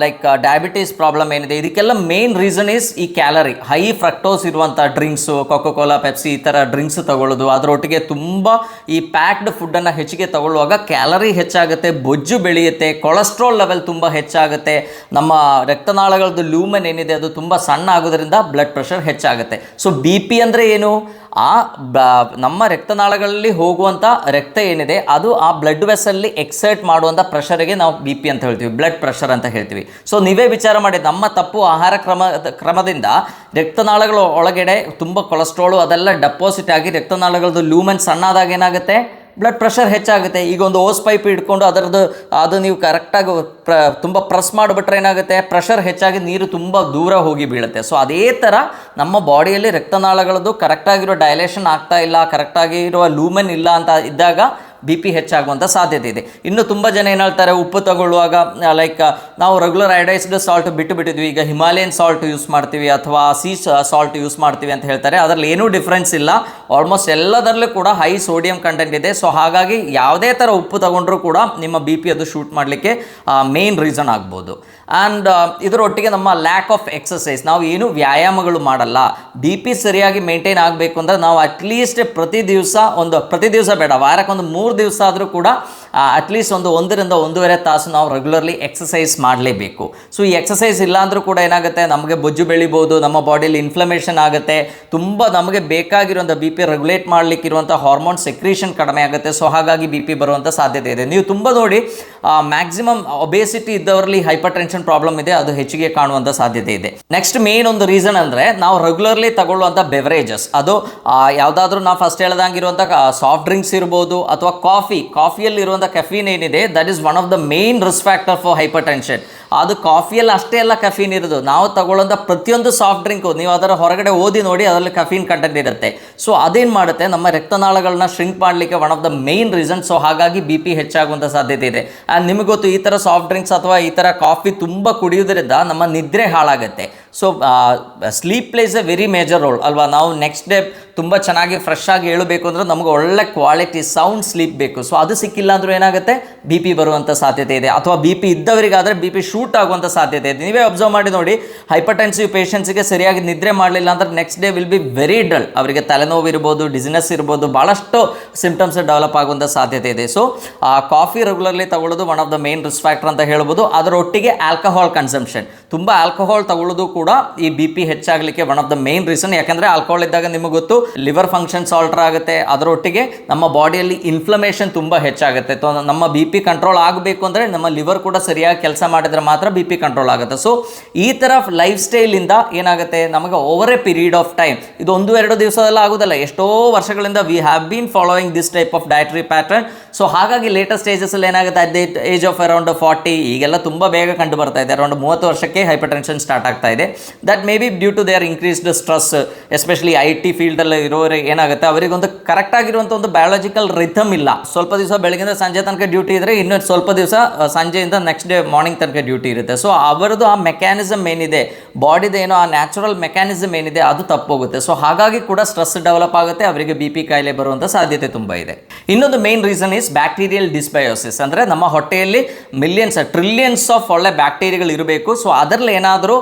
ಲೈಕ್ ಡಯಾಬಿಟೀಸ್ ಪ್ರಾಬ್ಲಮ್ ಏನಿದೆ, ಇದಕ್ಕೆಲ್ಲ ಮೇನ್ ರೀಸನ್ ಈಸ್ ಈ ಕ್ಯಾಲರಿ. ಹೈ ಫ್ರಕ್ಟೋಸ್ ಇರುವಂಥ ಡ್ರಿಂಕ್ಸು, ಕೋಕೋ-ಕೋಲಾ, ಪೆಪ್ಸಿ ಈ ಥರ ಡ್ರಿಂಕ್ಸ್ ತಗೊಳ್ಳೋದು, ಅದರೊಟ್ಟಿಗೆ ತುಂಬ ಈ ಪ್ಯಾಕ್ಡ್ ಫುಡ್ಡನ್ನು ಹೆಚ್ಚಿಗೆ ತಗೊಳ್ಳುವಾಗ ಕ್ಯಾಲರಿ ಹೆಚ್ಚಾಗುತ್ತೆ, ಬೊಜ್ಜು ಬೆಳೆಯುತ್ತೆ, ಕೊಲೆಸ್ಟ್ರಾಲ್ ಲೆವೆಲ್ ತುಂಬ ಹೆಚ್ಚಾಗುತ್ತೆ, ನಮ್ಮ ರಕ್ತನಾಳಗಳದ್ದು ಲೂಮೆನ್ ಏನಿದೆ ಅದು ತುಂಬ ಸಣ್ಣ ಆಗೋದ್ರಿಂದ ಬ್ಲಡ್ ಪ್ರೆಷರ್ ಹೆಚ್ಚಾಗುತ್ತೆ. ಸೊ ಬಿ ಪಿ ಅಂದರೆ ಏನು, ನಮ್ಮ ರಕ್ತನಾಳಗಳಲ್ಲಿ ಹೋಗುವಂಥ ರಕ್ತ ಏನಿದೆ ಅದು ಆ ಬ್ಲಡ್ ವೆಸಲ್ಲಿ ಎಕ್ಸರ್ಟ್ ಮಾಡುವಂಥ ಪ್ರೆಷರಿಗೆ ನಾವು ಬಿ ಪಿ ಅಂತ ಹೇಳ್ತೀವಿ, ಬ್ಲಡ್ ಪ್ರೆಷರ್ ಅಂತ ಹೇಳ್ತೀವಿ. ಸೊ ನೀವೇ ವಿಚಾರ ಮಾಡಿ, ನಮ್ಮ ತಪ್ಪು ಆಹಾರ ಕ್ರಮದಿಂದ ರಕ್ತನಾಳಗಳ ಒಳಗಡೆ ತುಂಬ ಕೊಲೆಸ್ಟ್ರಾಲು ಅದೆಲ್ಲ ಡೆಪಾಸಿಟ್ ಆಗಿ ರಕ್ತನಾಳಗಳದ್ದು ಲೂಮೆನ್ ಸಣ್ಣದಾಗಿ ಏನಾಗುತ್ತೆ, ಬ್ಲಡ್ ಪ್ರೆಷರ್ ಹೆಚ್ಚಾಗುತ್ತೆ. ಈಗ ಒಂದು ಓಸ್ ಪೈಪ್ ಇಟ್ಕೊಂಡು ಅದು ನೀವು ಕರೆಕ್ಟಾಗಿ ತುಂಬ ಪ್ರೆಸ್ ಮಾಡಿಬಿಟ್ರೆ ಏನಾಗುತ್ತೆ, ಪ್ರೆಷರ್ ಹೆಚ್ಚಾಗಿ ನೀರು ತುಂಬ ದೂರ ಹೋಗಿ ಬೀಳುತ್ತೆ. ಸೊ ಅದೇ ಥರ ನಮ್ಮ ಬಾಡಿಯಲ್ಲಿ ರಕ್ತನಾಳಗಳದ್ದು ಕರೆಕ್ಟಾಗಿರೋ ಡೈಲೇಷನ್ ಆಗ್ತಾ ಇಲ್ಲ, ಕರೆಕ್ಟಾಗಿರುವ ಲೂಮೆನ್ ಇಲ್ಲ ಅಂತ ಇದ್ದಾಗ ಬಿ ಪಿ ಹೆಚ್ಚಾಗುವಂಥ ಸಾಧ್ಯತೆ ಇದೆ. ಇನ್ನು ತುಂಬ ಜನ ಏನು ಹೇಳ್ತಾರೆ, ಉಪ್ಪು ತಗೊಳ್ಳುವಾಗ ಲೈಕ್ ನಾವು ರೆಗ್ಯುಲರ್ ಅಯೋಡೈಸ್ಡ್ ಸಾಲ್ಟ್ ಬಿಟ್ಟಿದ್ವಿ, ಈಗ ಹಿಮಾಲಯನ್ ಸಾಲ್ಟ್ ಯೂಸ್ ಮಾಡ್ತೀವಿ ಅಥವಾ ಸೀ ಸಾಲ್ಟ್ ಯೂಸ್ ಮಾಡ್ತೀವಿ ಅಂತ ಹೇಳ್ತಾರೆ. ಅದರಲ್ಲಿ ಏನೂ ಡಿಫ್ರೆನ್ಸ್ ಇಲ್ಲ, ಆಲ್ಮೋಸ್ಟ್ ಎಲ್ಲದರಲ್ಲೂ ಕೂಡ ಹೈ ಸೋಡಿಯಂ ಕಂಟೆಂಟ್ ಇದೆ. ಸೊ ಹಾಗಾಗಿ ಯಾವುದೇ ಥರ ಉಪ್ಪು ತಗೊಂಡ್ರೂ ಕೂಡ ನಿಮ್ಮ ಬಿ ಪಿ ಅದು ಶೂಟ್ ಮಾಡಲಿಕ್ಕೆ ಮೇನ್ ರೀಸನ್ ಆಗ್ಬೋದು. ಆ್ಯಂಡ್ ಇದರೊಟ್ಟಿಗೆ ನಮ್ಮ ಲ್ಯಾಕ್ ಆಫ್ ಎಕ್ಸಸೈಸ್, ನಾವು ಏನು ವ್ಯಾಯಾಮಗಳು ಮಾಡಲ್ಲ. ಬಿ ಪಿ ಸರಿಯಾಗಿ ಮೇಂಟೈನ್ ಆಗಬೇಕು ಅಂದರೆ ನಾವು ಅಟ್ಲೀಸ್ಟ್ ಪ್ರತಿ ದಿವಸ ಬೇಡ, ವಾರಕ್ಕೊಂದು 3 ದಿವಸ ಆದರೂ ಕೂಡ ಅಟ್ಲೀಸ್ಟ್ 1 ರಿಂದ 1.5 ತಾಸು ನಾವು ರೆಗ್ಯುಲರ್ಲಿ ಎಕ್ಸಸೈಸ್ ಮಾಡಲೇಬೇಕು. ಸೊ ಈ ಎಕ್ಸಸೈಸ್ ಇಲ್ಲ ಅಂದರೂ ಕೂಡ ಏನಾಗುತ್ತೆ, ನಮಗೆ ಬೊಜ್ಜು ಬೆಳಿಬೋದು, ನಮ್ಮ ಬಾಡಿಯಲ್ಲಿ ಇನ್ಫ್ಲಮೇಷನ್ ಆಗುತ್ತೆ, ತುಂಬ ನಮಗೆ ಬೇಕಾಗಿರುವಂಥ ಬಿ ಪಿ ರೆಗ್ಯುಲೇಟ್ ಮಾಡಲಿಕ್ಕಿರುವಂಥ ಹಾರ್ಮೋನ್ ಸೆಕ್ರೀಷನ್ ಕಡಿಮೆ ಆಗುತ್ತೆ. ಸೊ ಹಾಗಾಗಿ ಬಿ ಪಿ ಬರುವಂಥ ಸಾಧ್ಯತೆ ಇದೆ. ನೀವು ತುಂಬ ನೋಡಿ ಮ್ಯಾಕ್ಸಿಮಮ್ ಒಬೇಸಿಟಿ ಇದ್ದವರಲ್ಲಿ ಹೈಪರ್ ಟೆನ್ಷನ್ ಪ್ರಾಬ್ಲಮ್ ಇದೆ, ಅದು ಹೆಚ್ಚಿಗೆ ಕಾಣುವಂಥ ಸಾಧ್ಯತೆ ಇದೆ. ನೆಕ್ಸ್ಟ್ ಮೇನ್ ಒಂದು ರೀಸನ್ ಅಂದರೆ ನಾವು ರೆಗ್ಯುಲರ್ಲಿ ತಗೊಳ್ಳುವಂಥ ಬೆವರೇಜಸ್, ಅದು ಯಾವುದಾದ್ರೂ ನಾವು ಫಸ್ಟ್ ಹೇಳ್ದಂಗಿರುವಂಥ ಸಾಫ್ಟ್ ಡ್ರಿಂಕ್ಸ್ ಇರ್ಬೋದು ಅಥವಾ ಕಾಫಿಯಲ್ಲಿರುವಂಥ ಕೆಫೀನ್ ಏನಿದೆ, that is one of the main risk factor for hypertension. ಅದು ಕಾಫಿಯಲ್ಲಿ ಅಷ್ಟೇ ಎಲ್ಲ ಕೆಫೀನ್ ಇರೋದು, ನಾವು ತಗೊಳ್ಳೋಂಥ ಪ್ರತಿಯೊಂದು ಸಾಫ್ಟ್ ಡ್ರಿಂಕು ನೀವು ಅದರ ಹೊರಗಡೆ ಓದಿ ನೋಡಿ, ಅದರಲ್ಲಿ ಕೆಫೀನ್ ಕಂಟೆಂಟ್ ಇರುತ್ತೆ. ಸೊ ಅದೇನು ಮಾಡುತ್ತೆ, ನಮ್ಮ ರಕ್ತನಾಳಗಳನ್ನ ಶ್ರಿಂಕ್ ಮಾಡಲಿಕ್ಕೆ one of the main reason. So ಹಾಗಾಗಿ ಬಿ ಪಿ ಹೆಚ್ಚಾಗುವಂಥ ಸಾಧ್ಯತೆ ಇದೆ. ಆ್ಯಂಡ್ ನಿಮಗೆ ಗೊತ್ತು, ಈ ಥರ ಸಾಫ್ಟ್ ಡ್ರಿಂಕ್ಸ್ ಅಥವಾ ಈ ಥರ ಕಾಫಿ ತುಂಬ ಕುಡಿಯೋದ್ರಿಂದ ನಮ್ಮ ನಿದ್ರೆ ಹಾಳಾಗುತ್ತೆ. So sleep place A very major roll ಅಲ್ವಾ. ನಾವು ನೆಕ್ಸ್ಟ್ ಡೇ ತುಂಬ ಚೆನ್ನಾಗಿ ಫ್ರೆಶ್ ಆಗಿ ಹೇಳಬೇಕು ಅಂದರೆ ನಮಗೆ ಒಳ್ಳೆ ಕ್ವಾಲಿಟಿ ಸೌಂಡ್ ಸ್ಲೀಪ್ ಬೇಕು. ಸೊ ಅದು ಸಿಕ್ಕಿಲ್ಲ ಅಂದರೂ ಏನಾಗುತ್ತೆ, ಬಿ ಪಿ ಬರುವಂಥ ಸಾಧ್ಯತೆ ಇದೆ. ಅಥವಾ ಬಿ ಪಿ ಇದ್ದವರಿಗಾದರೆ ಬಿ ಪಿ ಶೂಟ್ ಆಗುವಂಥ ಸಾಧ್ಯತೆ ಇದೆ. ನೀವೇ ಅಬ್ಸರ್ವ್ ಮಾಡಿ ನೋಡಿ, ಹೈಪರ್ಟೆನ್ಸಿವ್ ಪೇಷಂಟ್ಸಿಗೆ ಸರಿಯಾಗಿ ನಿದ್ರೆ ಮಾಡಲಿಲ್ಲ ಅಂದರೆ next day will be very dull. ಅವರಿಗೆ ತಲೆನೋವು ಇರ್ಬೋದು, ಡಿಸಿನೆಸ್ ಇರ್ಬೋದು, ಭಾಳಷ್ಟು ಸಿಂಪ್ಟಮ್ಸ್ ಡೆವಲಪ್ ಆಗುವಂಥ ಸಾಧ್ಯತೆ ಇದೆ. ಸೊ ಕಾಫಿ ರೆಗ್ಯುಲರ್ಲಿ ತಗೊಳ್ಳೋದು one of the main risk factor ಅಂತ ಹೇಳ್ಬೋದು. ಅದರೊಟ್ಟಿಗೆ ಆಲ್ಕೋಹಾಲ್ ಕನ್ಸಂಪ್ಷನ್, ತುಂಬ ಆಲ್ಕೋಹಾಲ್ ತಗೊಳ್ಳೋದು ಕೂಡ ಈ ಬಿ ಪಿ ಹೆಚ್ಚಾಗಲಿಕ್ಕೆ one of the main reason. ಯಾಕಂದರೆ ಆಲ್ಕೋಹಾಲ್ ಇದ್ದಾಗ ನಿಮಗೆ ಗೊತ್ತು, ಲಿವರ್ ಫಂಕ್ಷನ್ಸ್ ಆಲ್ಟರ್ ಆಗುತ್ತೆ. ಅದರೊಟ್ಟಿಗೆ ನಮ್ಮ ಬಾಡಿಯಲ್ಲಿ ಇನ್ಫ್ಲಮೇಷನ್ ತುಂಬ ಹೆಚ್ಚಾಗುತ್ತೆ. ನಮ್ಮ ಬಿ ಪಿ ಕಂಟ್ರೋಲ್ ಆಗಬೇಕು ಅಂದರೆ ನಮ್ಮ ಲಿವರ್ ಕೂಡ ಸರಿಯಾಗಿ ಕೆಲಸ ಮಾಡಿದ್ರೆ ಮಾತ್ರ ಬಿ ಪಿ ಕಂಟ್ರೋಲ್ ಆಗುತ್ತೆ. ಸೊ ಈ ಥರ ಲೈಫ್ ಸ್ಟೈಲಿಂದ ಏನಾಗುತ್ತೆ, ನಮಗೆ over A period of time, ಇದು 1-2 ದಿವಸದಲ್ಲ ಆಗೋದಲ್ಲ, ಎಷ್ಟೋ ವರ್ಷಗಳಿಂದ we have been following this type of dietary pattern. So ಹಾಗಾಗಿ ಲೇಟೆಸ್ಟ್ ಸ್ಟೇಜಸಲ್ಲಿ ಏನಾಗುತ್ತೆ, at the age of around 40 ಈಗೆಲ್ಲ ತುಂಬ ಬೇಗ ಕಂಡು ಬರ್ತಾ ಇದೆ. ಅರೌಂಡ್ 30 ವರ್ಷಕ್ಕೆ ಹೈಪರ್ ಟೆನ್ಷನ್ ಸ್ಟಾರ್ಟ್ ಆಗ್ತಾ ಇದೆ. That may be due to their increased stress. Especially IT ಫೀಲ್ಡಲ್ಲಿ ಇರೋರಿಗೆ ಏನಾಗುತ್ತೆ, ಅವರಿಗೊಂದು ಕರೆಕ್ಟ್ ಆಗಿರುವಂಥ ಒಂದು ಬಯಾಲಜಿಕಲ್ ರಿಥಮ್ ಇಲ್ಲ. ಸ್ವಲ್ಪ ದಿವಸ ಬೆಳಗಿಂದ ಸಂಜೆ ತನಕ ಡ್ಯೂಟಿ ಇದ್ದರೆ, ಇನ್ನೂ ಸ್ವಲ್ಪ ದಿವಸ ಸಂಜೆಯಿಂದ ನೆಕ್ಸ್ಟ್ ಡೇ ಮಾರ್ನಿಂಗ್ ತನಕ ಡ್ಯೂಟಿ ಇರುತ್ತೆ. ಸೊ ಅವರದ್ದು ಆ ಮೆಕ್ಯಾನಿಸಮ್ ಏನಿದೆ, ಬಾಡಿದು ಏನೋ ಆ ನ್ಯಾಚುರಲ್ ಮೆಕ್ಯಾನಿಸಮ್ ಏನಿದೆ ಅದು ತಪ್ಪೋಗುತ್ತೆ. ಸೊ ಹಾಗಾಗಿ ಕೂಡ ಸ್ಟ್ರೆಸ್ ಡೆವಲಪ್ ಆಗುತ್ತೆ, ಅವರಿಗೆ ಬಿ ಪಿ ಕಾಯಿಲೆ ಬರುವಂಥ ಸಾಧ್ಯತೆ ತುಂಬ ಇದೆ. ಇನ್ನೊಂದು ಮೇನ್ ರೀಸನ್ ಈಸ್ ಬ್ಯಾಕ್ಟೀರಿಯಲ್ ಡಿಸ್ಬಯೋಸಿಸ್. ಅಂದರೆ ನಮ್ಮ ಹೊಟ್ಟೆಯಲ್ಲಿ ಟ್ರಿಲಿಯನ್ಸ್ ಆಫ್ ಒಳ್ಳೆ ಬ್ಯಾಕ್ಟೀರಿಯಾಗಳು ಇರಬೇಕು. ಸೊ ಅದರಲ್ಲಿ ಏನಾದರೂ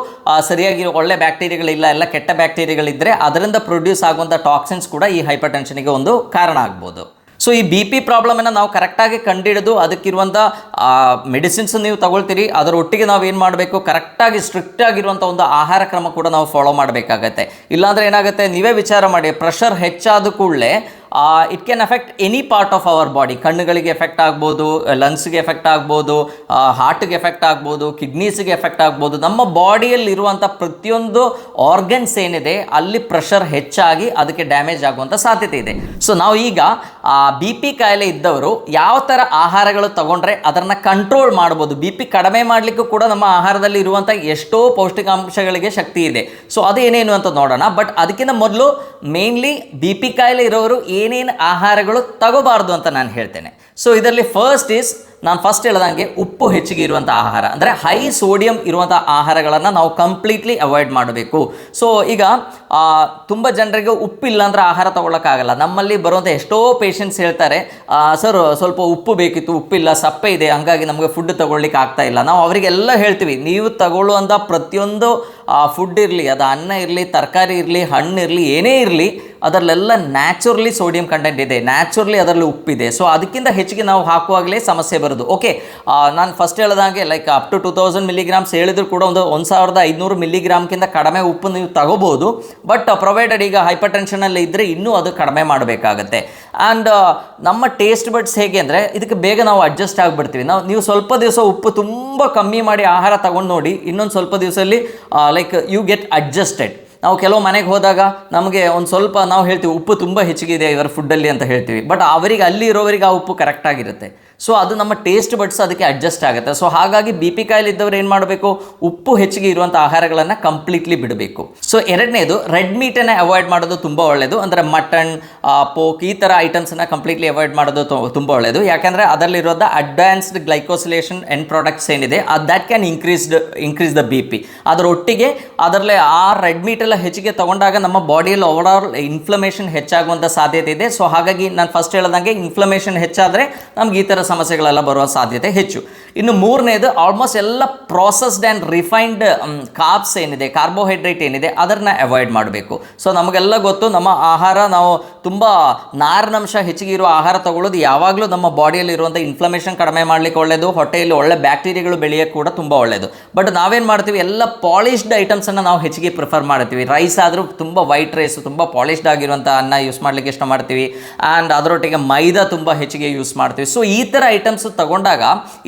ಸರಿಯಾಗಿ ಒಳ್ಳೆ ಬ್ಯಾಕ್ಟೀರಿಯಾಗಳಿಲ್ಲ, ಎಲ್ಲ ಕೆಟ್ಟ ಬ್ಯಾಕ್ಟೀರಿಯಾಗಳಿದ್ದರೆ ಅದರಿಂದ ಪ್ರೊಡ್ಯೂಸ್ ಆಗುವಂಥ ಟಾಕ್ಸಿನ್ಸ್ ಕೂಡ ಈ ಹೈಪರ್ ಟೆನ್ಷನ್ಗೆ ಒಂದು ಕಾರಣ ಆಗ್ಬೋದು. ಸೊ ಈ ಬಿ ಪಿ ಪ್ರಾಬ್ಲಮನ್ನು ನಾವು ಕರೆಕ್ಟಾಗಿ ಕಂಡುಹಿಡಿದು ಅದಕ್ಕಿರುವಂಥ ಮೆಡಿಸಿನ್ಸ್ ನೀವು ತಗೊಳ್ತೀರಿ, ಅದರ ಒಟ್ಟಿಗೆ ನಾವು ಏನು ಮಾಡಬೇಕು, ಕರೆಕ್ಟಾಗಿ ಸ್ಟ್ರಿಕ್ಟ್ ಆಗಿರುವಂಥ ಒಂದು ಆಹಾರ ಕ್ರಮ ಕೂಡ ನಾವು ಫಾಲೋ ಮಾಡಬೇಕಾಗತ್ತೆ. ಇಲ್ಲಾಂದರೆ ಏನಾಗುತ್ತೆ, ನೀವೇ ವಿಚಾರ ಮಾಡಿ, ಪ್ರೆಷರ್ ಹೆಚ್ಚಾದ ಕೂಡಲೇ it can effect any part of our body. ಕಣ್ಣುಗಳಿಗೆ ಎಫೆಕ್ಟ್ ಆಗ್ಬೋದು, ಲಂಗ್ಸ್ಗೆ ಎಫೆಕ್ಟ್ ಆಗ್ಬೋದು, ಹಾರ್ಟ್ಗೆ ಎಫೆಕ್ಟ್ ಆಗ್ಬೋದು, ಕಿಡ್ನೀಸ್ಗೆ ಎಫೆಕ್ಟ್ ಆಗ್ಬೋದು. ನಮ್ಮ ಬಾಡಿಯಲ್ಲಿರುವಂಥ ಪ್ರತಿಯೊಂದು ಆರ್ಗನ್ಸ್ ಏನಿದೆ ಅಲ್ಲಿ ಪ್ರೆಷರ್ ಹೆಚ್ಚಾಗಿ ಅದಕ್ಕೆ ಡ್ಯಾಮೇಜ್ ಆಗುವಂಥ ಸಾಧ್ಯತೆ ಇದೆ. ಸೊ ನಾವು ಈಗ ಬಿ ಪಿ ಕಾಯಿಲೆ ಇದ್ದವರು ಯಾವ ಥರ ಆಹಾರಗಳು ತಗೊಂಡ್ರೆ ಅದನ್ನು ಕಂಟ್ರೋಲ್ ಮಾಡ್ಬೋದು. ಬಿ ಪಿ ಕಡಿಮೆ ಮಾಡಲಿಕ್ಕೂ ಕೂಡ ನಮ್ಮ ಆಹಾರದಲ್ಲಿ ಇರುವಂಥ ಎಷ್ಟೋ ಪೌಷ್ಟಿಕಾಂಶಗಳಿಗೆ ಶಕ್ತಿ ಇದೆ. ಸೊ ಅದು ಏನೇನು ಅಂತ ನೋಡೋಣ. ಬಟ್ ಅದಕ್ಕಿಂತ ಮೊದಲು ಮೇನ್ಲಿ ಬಿ ಪಿ ಕಾಯಿಲೆ ಇರೋರು ಏನೇನು ಆಹಾರಗಳು ತಗೋಬಾರ್ದು ಅಂತ ನಾನು ಹೇಳ್ತೇನೆ. ಸೊ ಇದರಲ್ಲಿ ನಾನು ಫಸ್ಟ್ ಹೇಳ್ದಂಗೆ ಉಪ್ಪು ಹೆಚ್ಚಿಗೆ ಇರುವಂಥ ಆಹಾರ, ಅಂದರೆ ಹೈ ಸೋಡಿಯಂ ಇರುವಂಥ ಆಹಾರಗಳನ್ನು ನಾವು ಕಂಪ್ಲೀಟ್ಲಿ ಅವಾಯ್ಡ್ ಮಾಡಬೇಕು. ಸೊ ಈಗ ತುಂಬ ಜನರಿಗೆ ಉಪ್ಪಿಲ್ಲ ಅಂದರೆ ಆಹಾರ ತೊಗೊಳಕ್ಕಾಗಲ್ಲ. ನಮ್ಮಲ್ಲಿ ಬರುವಂಥ ಎಷ್ಟೋ ಪೇಷಂಟ್ಸ್ ಹೇಳ್ತಾರೆ, ಸರ್ ಸ್ವಲ್ಪ ಉಪ್ಪು ಬೇಕಿತ್ತು, ಉಪ್ಪಿಲ್ಲ, ಸಪ್ಪೆ ಇದೆ, ಹಂಗಾಗಿ ನಮಗೆ ಫುಡ್ ತೊಗೊಳ್ಲಿಕ್ಕೆ ಆಗ್ತಾ ಇಲ್ಲ. ನಾವು ಅವರಿಗೆಲ್ಲ ಹೇಳ್ತೀವಿ, ನೀವು ತಗೊಳ್ಳುವಂಥ ಪ್ರತಿಯೊಂದು ಫುಡ್ ಇರಲಿ, ಅದು ಅನ್ನ ಇರಲಿ, ತರಕಾರಿ ಇರಲಿ, ಹಣ್ಣು ಇರಲಿ, ಏನೇ ಇರಲಿ, ಅದರಲ್ಲೆಲ್ಲ ನ್ಯಾಚುರಲಿ ಸೋಡಿಯಂ ಕಂಟೆಂಟ್ ಇದೆ, ನ್ಯಾಚುರಲಿ ಅದರಲ್ಲಿ ಉಪ್ಪಿದೆ. ಸೊ ಅದಕ್ಕಿಂತ ಹೆಚ್ಚಿಗೆ ನಾವು ಹಾಕುವಾಗಲೇ ಸಮಸ್ಯೆ ಬರೋದು. ಓಕೆ, ನಾನು ಫಸ್ಟ್ ಹೇಳ್ದಂಗೆ ಲೈಕ್ ಅಪ್ ಟು 2000 ಮಿಲಿಗ್ರಾಮ್ಸ್ ಹೇಳಿದ್ರು ಕೂಡ 1500 ಮಿಲಿಗ್ರಾಮ್ಗಿಂತ ಕಡಿಮೆ ಉಪ್ಪು ನೀವು ತಗೋಬೋದು. ಬಟ್ ಪ್ರೊವೈಡೆಡ್ ಈಗ ಹೈಪರ್ ಟೆನ್ಷನಲ್ಲಿ ಇದ್ದರೆ ಇನ್ನೂ ಅದು ಕಡಿಮೆ ಮಾಡಬೇಕಾಗತ್ತೆ. ಆ್ಯಂಡ್ ನಮ್ಮ ಟೇಸ್ಟ್ ಬಡ್ಸ್ ಹೇಗೆ ಅಂದರೆ ಇದಕ್ಕೆ ಬೇಗ ನಾವು ಅಡ್ಜಸ್ಟ್ ಆಗಿಬಿಡ್ತೀವಿ. ನೀವು ಸ್ವಲ್ಪ ದಿವಸ ಉಪ್ಪು ತುಂಬ ಕಮ್ಮಿ ಮಾಡಿ ಆಹಾರ ತಗೊಂಡು ನೋಡಿ, ಇನ್ನೊಂದು ಸ್ವಲ್ಪ ದಿವಸದಲ್ಲಿ ಲೈಕ್ ಯು ಗೆಟ್ ಅಡ್ಜಸ್ಟೆಡ್. ನಾವು ಕೆಲವು ಮನೆಗೆ ಹೋದಾಗ ನಮಗೆ ಒಂದು ಸ್ವಲ್ಪ ನಾವು ಹೇಳ್ತೀವಿ ಉಪ್ಪು ತುಂಬ ಹೆಚ್ಚಿಗಿದೆ ಇವರ ಫುಡ್ಡಲ್ಲಿ ಅಂತ ಹೇಳ್ತೀವಿ. ಬಟ್ ಅವರಿಗೆ ಅಲ್ಲಿ ಇರೋವರಿಗೆ ಆ ಉಪ್ಪು ಕರೆಕ್ಟಾಗಿರುತ್ತೆ. ಸೊ ಅದು ನಮ್ಮ ಟೇಸ್ಟ್ ಬಡ್ಸ್ ಅದಕ್ಕೆ ಅಡ್ಜಸ್ಟ್ ಆಗುತ್ತೆ. ಸೊ ಹಾಗಾಗಿ ಬಿ ಪಿ ಕಾಯಿಲೆ ಇದ್ದವರು ಏನು ಮಾಡಬೇಕು, ಉಪ್ಪು ಹೆಚ್ಚಿಗೆ ಇರುವಂಥ ಆಹಾರಗಳನ್ನು ಕಂಪ್ಲೀಟ್ಲಿ ಬಿಡಬೇಕು. ಸೊ ಎರಡನೇದು, ರೆಡ್ ಮೀಟನ್ನು ಅವಾಯ್ಡ್ ಮಾಡೋದು ತುಂಬ ಒಳ್ಳೆಯದು. ಅಂದರೆ ಮಟನ್, ಪೋಕ್ ಈ ಥರ ಐಟಮ್ಸನ್ನು ಕಂಪ್ಲೀಟ್ಲಿ ಅವಾಯ್ಡ್ ಮಾಡೋದು ತುಂಬ ಒಳ್ಳೆಯದು. ಯಾಕೆಂದರೆ ಅದರಲ್ಲಿರೋದ ಅಡ್ವಾನ್ಸ್ಡ್ ಗ್ಲೈಕೋಸಿಲೇಷನ್ ಎಂಡ್ ಪ್ರಾಡಕ್ಟ್ಸ್ ಏನಿದೆ that can increase the B P. ಅದರೊಟ್ಟಿಗೆ ಅದರಲ್ಲಿ ಆ ರೆಡ್ ಮೀಟೆಲ್ಲ ಹೆಚ್ಚಿಗೆ ತೊಗೊಂಡಾಗ ನಮ್ಮ ಬಾಡಿಯಲ್ಲಿ ಓವರಾಲ್ ಇನ್ಫ್ಲಮೇಷನ್ ಹೆಚ್ಚಾಗುವಂಥ ಸಾಧ್ಯತೆ ಇದೆ. ಸೊ ಹಾಗಾಗಿ ನಾನು ಫಸ್ಟ್ ಹೇಳ್ದಂಗೆ ಇನ್ಫ್ಲಮೇಷನ್ ಹೆಚ್ಚಾದರೆ ನಮ್ಗೆ ಈ ಥರ ಸಮಸ್ಯೆಗಳೆಲ್ಲ ಬರುವ ಸಾಧ್ಯತೆ ಹೆಚ್ಚು. ಇನ್ನು ಮೂರನೇದು, ಆಲ್ಮೋಸ್ಟ್ ಎಲ್ಲ ಪ್ರಾಸೆಸ್ಡ್ ಆ್ಯಂಡ್ ರಿಫೈನ್ಡ್ ಕಾರ್ಬ್ಸ್ ಏನಿದೆ, ಕಾರ್ಬೋಹೈಡ್ರೇಟ್ ಏನಿದೆ, ಅದನ್ನು ಅವಾಯ್ಡ್ ಮಾಡಬೇಕು. ಸೊ ನಮಗೆಲ್ಲ ಗೊತ್ತು, ನಮ್ಮ ಆಹಾರ ನಾವು ತುಂಬ ನಾರಿನಂಶ ಹೆಚ್ಚಿಗೆ ಇರುವ ಆಹಾರ ತಗೊಳ್ಳೋದು ಯಾವಾಗಲೂ ನಮ್ಮ ಬಾಡಿಯಲ್ಲಿ ಇರುವಂಥ ಇನ್ಫ್ಲಮೇಷನ್ ಕಡಿಮೆ ಮಾಡಲಿಕ್ಕೆ ಒಳ್ಳೆಯದು, ಹೊಟ್ಟೆಯಲ್ಲಿ ಒಳ್ಳೆ ಬ್ಯಾಕ್ಟೀರಿಯಾಗಳು ಬೆಳೆಯೋಕ್ಕೆ ಕೂಡ ತುಂಬ ಒಳ್ಳೆಯದು. ಬಟ್ ನಾವೇನು ಮಾಡ್ತೀವಿ, ಎಲ್ಲ ಪಾಲಿಶ್ಡ್ ಐಟಮ್ಸನ್ನು ನಾವು ಹೆಚ್ಚಿಗೆ ಪ್ರಿಫರ್ ಮಾಡ್ತೀವಿ. ರೈಸ್ ಆದರೂ ತುಂಬ ವೈಟ್ ರೈಸು, ತುಂಬ ಪಾಲಿಶ್ಡ್ ಆಗಿರುವಂಥ ಅನ್ನ ಯೂಸ್ ಮಾಡಲಿಕ್ಕೆ ಇಷ್ಟ ಮಾಡ್ತೀವಿ. ಆ್ಯಂಡ್ ಅದರೊಟ್ಟಿಗೆ ಮೈದಾ ತುಂಬ ಹೆಚ್ಚಿಗೆ ಯೂಸ್ ಮಾಡ್ತೀವಿ. ಸೊ ಈ ಥರ ಐಟಮ್ಸ್ ತಗೊಂಡಾಗ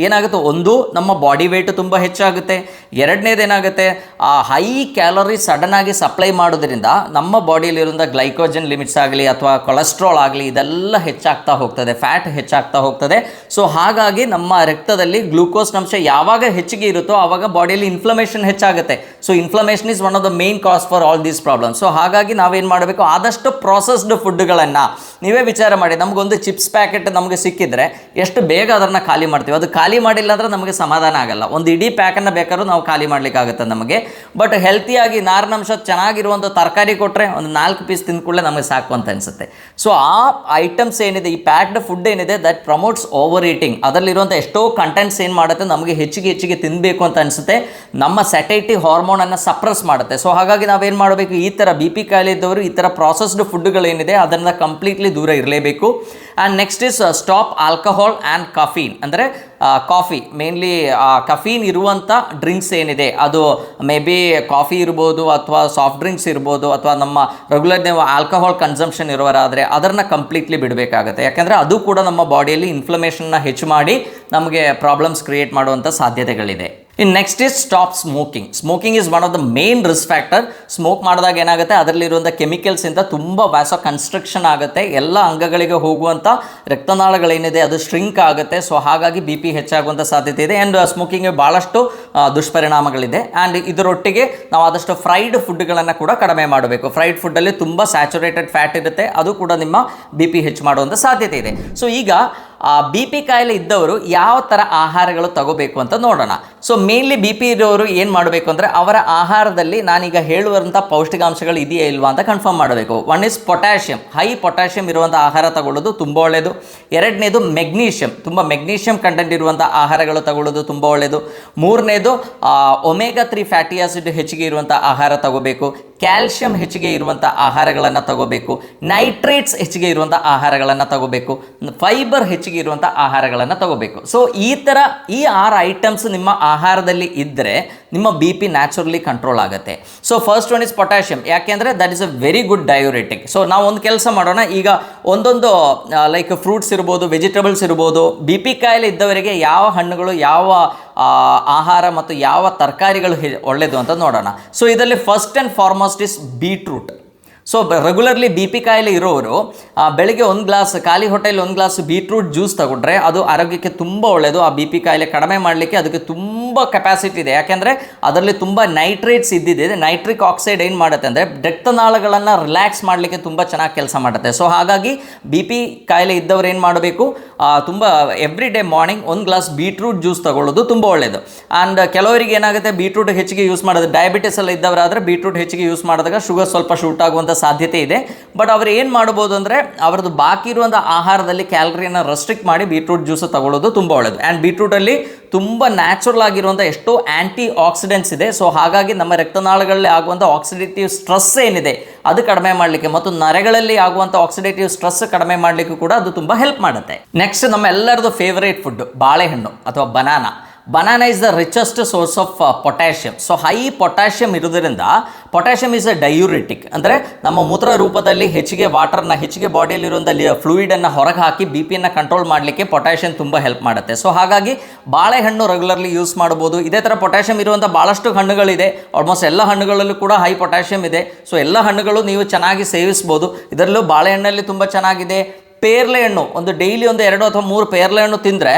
ಏನಾಗುತ್ತೆ, ಒಂದು ನಮ್ಮ ಬಾಡಿ ವೆಯ್ಟ್ ತುಂಬ ಹೆಚ್ಚಾಗುತ್ತೆ. ಎರಡನೇದು ಏನಾಗುತ್ತೆ, ಆ ಹೈ ಕ್ಯಾಲೋರಿ ಸಡನ್ ಆಗಿ ಸಪ್ಲೈ ಮಾಡೋದ್ರಿಂದ ನಮ್ಮ ಬಾಡಿಯಲ್ಲಿರುವಂಥ ಗ್ಲೈಕೋಜನ್ ಲಿಮಿಟ್ಸ್ ಆಗಲಿ ಅಥವಾ ಕೊಲೆಸ್ಟ್ರಾಲ್ ಆಗಲಿ ಇದೆಲ್ಲ ಹೆಚ್ಚಾಗ್ತಾ ಹೋಗ್ತದೆ, ಫ್ಯಾಟ್ ಹೆಚ್ಚಾಗ್ತಾ ಹೋಗ್ತದೆ. ಸೊ ಹಾಗಾಗಿ ನಮ್ಮ ರಕ್ತದಲ್ಲಿ ಗ್ಲೂಕೋಸ್ ಅಂಶ ಯಾವಾಗ ಹೆಚ್ಚಿಗೆ ಇರುತ್ತೋ ಆವಾಗ ಬಾಡಿಯಲ್ಲಿ ಇನ್ಫ್ಲಮೇಷನ್ ಹೆಚ್ಚಾಗುತ್ತೆ. So inflammation is one of the main cause for all these problems. So ಹಾಗಾಗಿ ನಾವೇನು ಮಾಡಬೇಕು, ಆದಷ್ಟು ಪ್ರಾಸೆಸ್ಡ್ ಫುಡ್ಗಳನ್ನು ನೀವೇ ವಿಚಾರ ಮಾಡಿ. ನಮಗೊಂದು ಚಿಪ್ಸ್ ಪ್ಯಾಕೆಟ್ ನಮಗೆ ಸಿಕ್ಕಿದ್ರೆ ಎಷ್ಟು ಎಷ್ಟು ಬೇಗ ಅದನ್ನು ಖಾಲಿ ಮಾಡ್ತೀವಿ, ಅದು ಖಾಲಿ ಮಾಡಿಲ್ಲ ಅಂದರೆ ನಮಗೆ ಸಮಾಧಾನ ಆಗಲ್ಲ. ಒಂದು ಇಡೀ ಪ್ಯಾಕನ್ನು ಬೇಕಾದ್ರೂ ನಾವು ಖಾಲಿ ಮಾಡಲಿಕ್ಕಾಗುತ್ತೆ ನಮಗೆ. ಬಟ್ ಹೆಲ್ತಿಯಾಗಿ ನಾರಿನಂಶ ಚೆನ್ನಾಗಿರುವಂಥ ತರಕಾರಿ ಕೊಟ್ಟರೆ ಒಂದು 4 ಪೀಸ್ ತಿಂದ್ಕೊಳ್ಳೆ ನಮಗೆ ಸಾಕು ಅಂತ ಅನಿಸುತ್ತೆ. ಸೊ ಆ ಐಟಮ್ಸ್ ಏನಿದೆ, ಈ ಪ್ಯಾಕ್ಡ್ ಫುಡ್ ಏನಿದೆ, ದಟ್ ಪ್ರಮೋಟ್ಸ್ ಓವರ್ ಈಟಿಂಗ್. ಅದರಲ್ಲಿರುವಂಥ ಎಷ್ಟೋ ಕಂಟೆಂಟ್ಸ್ ಏನು ಮಾಡುತ್ತೆ, ನಮಗೆ ಹೆಚ್ಚಿಗೆ ತಿನ್ನಬೇಕು ಅಂತ ಅನಿಸುತ್ತೆ. ನಮ್ಮ ಸ್ಯಾಟೈಟಿ ಹಾರ್ಮೋನನ್ನು ಸಪ್ರೆಸ್ ಮಾಡುತ್ತೆ. ಸೊ ಹಾಗಾಗಿ ನಾವೇನು ಮಾಡಬೇಕು, ಈ ಥರ ಬಿ ಪಿ ಕಾಯಿಲೆ ಇದ್ದವರು ಈ ಥರ ಪ್ರಾಸೆಸ್ಡ್ ಫುಡ್ಗಳೇನಿದೆ ಅದನ್ನು ಕಂಪ್ಲೀಟ್ಲಿ ದೂರ ಇರಲೇಬೇಕು. And next is stop alcohol and caffeine. ಅಂದರೆ ಕಾಫಿ, ಮೇನ್ಲಿ ಕಫೀನ್ ಇರುವಂಥ ಡ್ರಿಂಕ್ಸ್ ಏನಿದೆ, ಅದು ಮೇ ಬಿ ಕಾಫಿ ಇರ್ಬೋದು ಅಥವಾ ಸಾಫ್ಟ್ ಡ್ರಿಂಕ್ಸ್ ಇರ್ಬೋದು, ಅಥವಾ ನಮ್ಮ ರೆಗ್ಯುಲರ್ ನೀವು ಆಲ್ಕಹಾಲ್ ಕನ್ಸಂಪ್ಷನ್ ಇರೋರಾದರೆ ಅದನ್ನು ಕಂಪ್ಲೀಟ್ಲಿ ಬಿಡಬೇಕಾಗುತ್ತೆ. ಯಾಕೆಂದರೆ ಅದು ಕೂಡ ನಮ್ಮ ಬಾಡಿಯಲ್ಲಿ ಇನ್ಫ್ಲಮೇಷನ್ನ ಹೆಚ್ಚು ಮಾಡಿ ನಮಗೆ ಪ್ರಾಬ್ಲಮ್ಸ್ ಕ್ರಿಯೇಟ್ ಮಾಡುವಂಥ ಸಾಧ್ಯತೆಗಳಿದೆ. ಇನ್ನು next is stop smoking. Smoking is one of the main risk factor. Smoke ಮಾಡಿದಾಗ ಏನಾಗುತ್ತೆ, ಅದರಲ್ಲಿರುವಂಥ ಕೆಮಿಕಲ್ಸಿಂದ ತುಂಬ ವ್ಯಾಸೋ ಕನ್ಸ್ಟ್ರಕ್ಷನ್ ಆಗುತ್ತೆ, ಎಲ್ಲ ಅಂಗಗಳಿಗೆ ಹೋಗುವಂಥ ರಕ್ತನಾಳಗಳೇನಿದೆ ಅದು ಶ್ರಿಂಕ್ ಆಗುತ್ತೆ. ಸೊ ಹಾಗಾಗಿ ಬಿ ಪಿ ಹೆಚ್ಚಾಗುವಂಥ ಸಾಧ್ಯತೆ ಇದೆ. ಆ್ಯಂಡ್ ಸ್ಮೋಕಿಂಗ್ಗೆ ಭಾಳಷ್ಟು ದುಷ್ಪರಿಣಾಮಗಳಿದೆ. ಆ್ಯಂಡ್ ಇದರೊಟ್ಟಿಗೆ ನಾವು ಆದಷ್ಟು ಫ್ರೈಡ್ ಫುಡ್ಗಳನ್ನು ಕೂಡ ಕಡಿಮೆ ಮಾಡಬೇಕು. ಫ್ರೈಡ್ ಫುಡ್ಡಲ್ಲಿ ತುಂಬ ಸ್ಯಾಚುರೇಟೆಡ್ ಫ್ಯಾಟ್ ಇರುತ್ತೆ, ಅದು ಕೂಡ ನಿಮ್ಮ ಬಿ ಪಿ ಹೆಚ್ಚು ಮಾಡುವಂಥ ಸಾಧ್ಯತೆ ಇದೆ. ಸೊ ಈಗ ಬಿ ಪಿ ಕಾಯಿಲೆ ಇದ್ದವರು ಯಾವ ಥರ ಆಹಾರಗಳು ತಗೋಬೇಕು ಅಂತ ನೋಡೋಣ. ಸೊ ಮೇನ್ಲಿ ಬಿ ಪಿ ಇರೋರು ಏನು ಮಾಡಬೇಕು ಅಂದರೆ, ಅವರ ಆಹಾರದಲ್ಲಿ ನಾನೀಗ ಹೇಳುವಂಥ ಪೌಷ್ಟಿಕಾಂಶಗಳು ಇದೆಯಾ ಇಲ್ವಾ ಅಂತ ಕನ್ಫರ್ಮ್ ಮಾಡಬೇಕು. One is potassium. High potassium ಇರುವಂಥ ಆಹಾರ ತಗೊಳ್ಳೋದು ತುಂಬ ಒಳ್ಳೆಯದು. ಎರಡನೇದು ಮೆಗ್ನೀಷಿಯಮ್, ತುಂಬ ಮೆಗ್ನೀಷಿಯಮ್ ಕಂಟೆಂಟ್ ಇರುವಂಥ ಆಹಾರಗಳು ತಗೊಳ್ಳೋದು ತುಂಬ ಒಳ್ಳೆಯದು. ಮೂರನೇದು ಒಮೆಗಾ 3 ಫ್ಯಾಟಿ ಆಸಿಡ್ ಹೆಚ್ಚಿಗೆ ಇರುವಂಥ ಆಹಾರ ತಗೋಬೇಕು. ಕ್ಯಾಲ್ಶಿಯಂ ಹೆಚ್ಚಿಗೆ ಇರುವಂಥ ಆಹಾರಗಳನ್ನು ತಗೋಬೇಕು. ನೈಟ್ರೇಟ್ಸ್ ಹೆಚ್ಚಿಗೆ ಇರುವಂಥ ಆಹಾರಗಳನ್ನು ತಗೋಬೇಕು. ಫೈಬರ್ ಹೆಚ್ಚಿಗೆ ಇರುವಂಥ ಆಹಾರಗಳನ್ನು ತಗೋಬೇಕು. ಸೊ ಈ ಥರ ಈ 6 ಐಟಮ್ಸ್ ನಿಮ್ಮ ಆಹಾರದಲ್ಲಿ ಇದ್ದರೆ ನಿಮ್ಮ ಬಿ ಪಿ ನ್ಯಾಚುರಲಿ ಕಂಟ್ರೋಲ್ ಆಗುತ್ತೆ. So first one is potassium. ಯಾಕೆಂದರೆ that is a very good diuretic. So ನಾವು ಒಂದು ಕೆಲಸ ಮಾಡೋಣ, ಈಗ ಒಂದೊಂದು ಲೈಕ್ ಫ್ರೂಟ್ಸ್ ಇರ್ಬೋದು, ವೆಜಿಟೇಬಲ್ಸ್ ಇರ್ಬೋದು, ಬಿ ಪಿ ಕಾಯಿಲೆ ಇದ್ದವರಿಗೆ ಯಾವ ಹಣ್ಣುಗಳು, ಯಾವ ಆಹಾರ ಮತ್ತು ಯಾವ ತರಕಾರಿಗಳು ಒಳ್ಳೆಯದು ಅಂತ ನೋಡೋಣ. ಸೊ ಇದರಲ್ಲಿ first and foremost is beetroot. So regularly B P ಕಾಯಿಲೆ ಇರೋರು ಬೆಳಿಗ್ಗೆ ಒಂದು ಗ್ಲಾಸ್, ಖಾಲಿ ಹೊಟ್ಟೆಯಲ್ಲಿ 1 ಗ್ಲಾಸ್ ಬೀಟ್ರೂಟ್ ಜ್ಯೂಸ್ ತಗೊಂಡ್ರೆ ಅದು ಆರೋಗ್ಯಕ್ಕೆ ತುಂಬ ಒಳ್ಳೆಯದು. ಆ ಬಿ ಪಿ ಕಾಯಿಲೆ ಕಡಿಮೆ ಮಾಡಲಿಕ್ಕೆ ಅದಕ್ಕೆ ತುಂಬ ಕೆಪಾಸಿಟಿ ಇದೆ. ಯಾಕೆಂದರೆ ಅದರಲ್ಲಿ ತುಂಬ ನೈಟ್ರೇಟ್ಸ್ ಇದ್ದಿದೆ. ನೈಟ್ರಿಕ್ ಆಕ್ಸೈಡ್ ಏನು ಮಾಡುತ್ತೆ ಅಂದರೆ ರಕ್ತನಾಳಗಳನ್ನು ರಿಲ್ಯಾಕ್ಸ್ ಮಾಡಲಿಕ್ಕೆ ತುಂಬ ಚೆನ್ನಾಗಿ ಕೆಲಸ ಮಾಡುತ್ತೆ. ಸೊ ಹಾಗಾಗಿ ಬಿ ಪಿ ಕಾಯಿಲೆ ಇದ್ದವ್ರು ಏನು ಮಾಡಬೇಕು, ತುಂಬ every day morning 1 glass beetroot juice ತಗೊಳ್ಳೋದು ತುಂಬ ಒಳ್ಳೆಯದು. ಆ್ಯಂಡ್ ಕೆಲವರಿಗೆ ಏನಾಗುತ್ತೆ, ಬೀಟ್ರೂಟ್ ಹೆಚ್ಚಿಗೆ ಯೂಸ್ ಮಾಡೋದು, ಡಯಾಬಿಟಿಸ್ ಎಲ್ಲ ಇದ್ದವರಾದರೆ ಬೀಟ್ರೂಟ್ ಹೆಚ್ಚಿಗೆ ಯೂಸ್ ಮಾಡಿದಾಗ ಶುಗರ್ ಸ್ವಲ್ಪ ಶೂಟ್ ಆಗುವಂಥ ಸಾಧ್ಯತೆ ಇದೆ. ಬಟ್ ಅವರು ಏನು ಮಾಡ್ಬೋದು ಅಂದರೆ, ಅವರದ್ದು ಬಾಕಿ ಇರುವಂಥ ಆಹಾರದಲ್ಲಿ ಕ್ಯಾಲರಿಯನ್ನು ರೆಸ್ಟ್ರಿಕ್ಟ್ ಮಾಡಿ ಬೀಟ್ರೂಟ್ ಜ್ಯೂಸ್ ತಗೊಳ್ಳೋದು ತುಂಬ ಒಳ್ಳೆಯದು. ಆ್ಯಂಡ್ ಬೀಟ್ರೂಟಲ್ಲಿ ತುಂಬ ನ್ಯಾಚುರಲ್ ಆಗಿರುವಂಥ ಎಷ್ಟೋ ಆ್ಯಂಟಿ ಆಕ್ಸಿಡೆಂಟ್ಸ್ ಇದೆ. ಸೊ ಹಾಗಾಗಿ ನಮ್ಮ ರಕ್ತನಾಳಗಳಲ್ಲಿ ಆಗುವಂಥ ಆಕ್ಸಿಡೇಟಿವ್ ಸ್ಟ್ರೆಸ್ ಏನಿದೆ ಅದು ಕಡಿಮೆ ಮಾಡಲಿಕ್ಕೆ ಮತ್ತು ನರೆಗಳಲ್ಲಿ ಆಗುವಂಥ ಆಕ್ಸಿಡೇಟಿವ್ ಸ್ಟ್ರೆಸ್ ಕಡಿಮೆ ಮಾಡಲಿಕ್ಕೂ ಕೂಡ ಅದು ತುಂಬ ಹೆಲ್ಪ್ ಮಾಡುತ್ತೆ. ನೆಕ್ಸ್ಟ್ ನಮ್ಮ ಎಲ್ಲರದು ಫೇವರೇಟ್ ಫುಡ್ ಬಾಳೆಹಣ್ಣು ಅಥವಾ banana. Banana is the richest source of potassium. So high potassium ಇರೋದ್ರಿಂದ, ಪೊಟ್ಯಾಷಿಯಮ್ ಇಸ್ ಅ ಡಯೂರಿಟಿಕ್, ಅಂದರೆ ನಮ್ಮ ಮೂತ್ರ ರೂಪದಲ್ಲಿ ಹೆಚ್ಚಿಗೆ ವಾಟರ್ನ, ಹೆಚ್ಚಿಗೆ ಬಾಡಿಯಲ್ಲಿರುವಂಥ ಫ್ಲೂಯಿಡನ್ನು ಹೊರಗೆ ಹಾಕಿ ಬಿ ಪಿಯನ್ನು ಕಂಟ್ರೋಲ್ ಮಾಡಲಿಕ್ಕೆ ಪೊಟ್ಯಾಷಿಯಮ್ ತುಂಬ ಹೆಲ್ಪ್ ಮಾಡುತ್ತೆ. ಸೊ ಹಾಗಾಗಿ ಬಾಳೆಹಣ್ಣು ರೆಗ್ಯುಲರ್ಲಿ ಯೂಸ್ ಮಾಡ್ಬೋದು. ಇದೇ ಥರ ಪೊಟ್ಯಾಷಿಯಮ್ ಇರುವಂಥ ಭಾಳಷ್ಟು ಹಣ್ಣುಗಳಿದೆ. ಆಲ್ಮೋಸ್ಟ್ ಎಲ್ಲ ಹಣ್ಣುಗಳಲ್ಲೂ ಕೂಡ ಹೈ ಪೊಟ್ಯಾಷಿಯಮ್ ಇದೆ. ಸೊ ಎಲ್ಲ ಹಣ್ಣುಗಳು ನೀವು ಚೆನ್ನಾಗಿ ಸೇವಿಸ್ಬೋದು. ಇದರಲ್ಲೂ ಬಾಳೆಹಣ್ಣಲ್ಲಿ ತುಂಬ ಚೆನ್ನಾಗಿದೆ. ಪೇರ್ಲೆ ಹಣ್ಣು ಒಂದು ಡೈಲಿ 1, 2 ಅಥವಾ 3 ಪೇರ್ಲೆ ಹಣ್ಣು ತಿಂದರೆ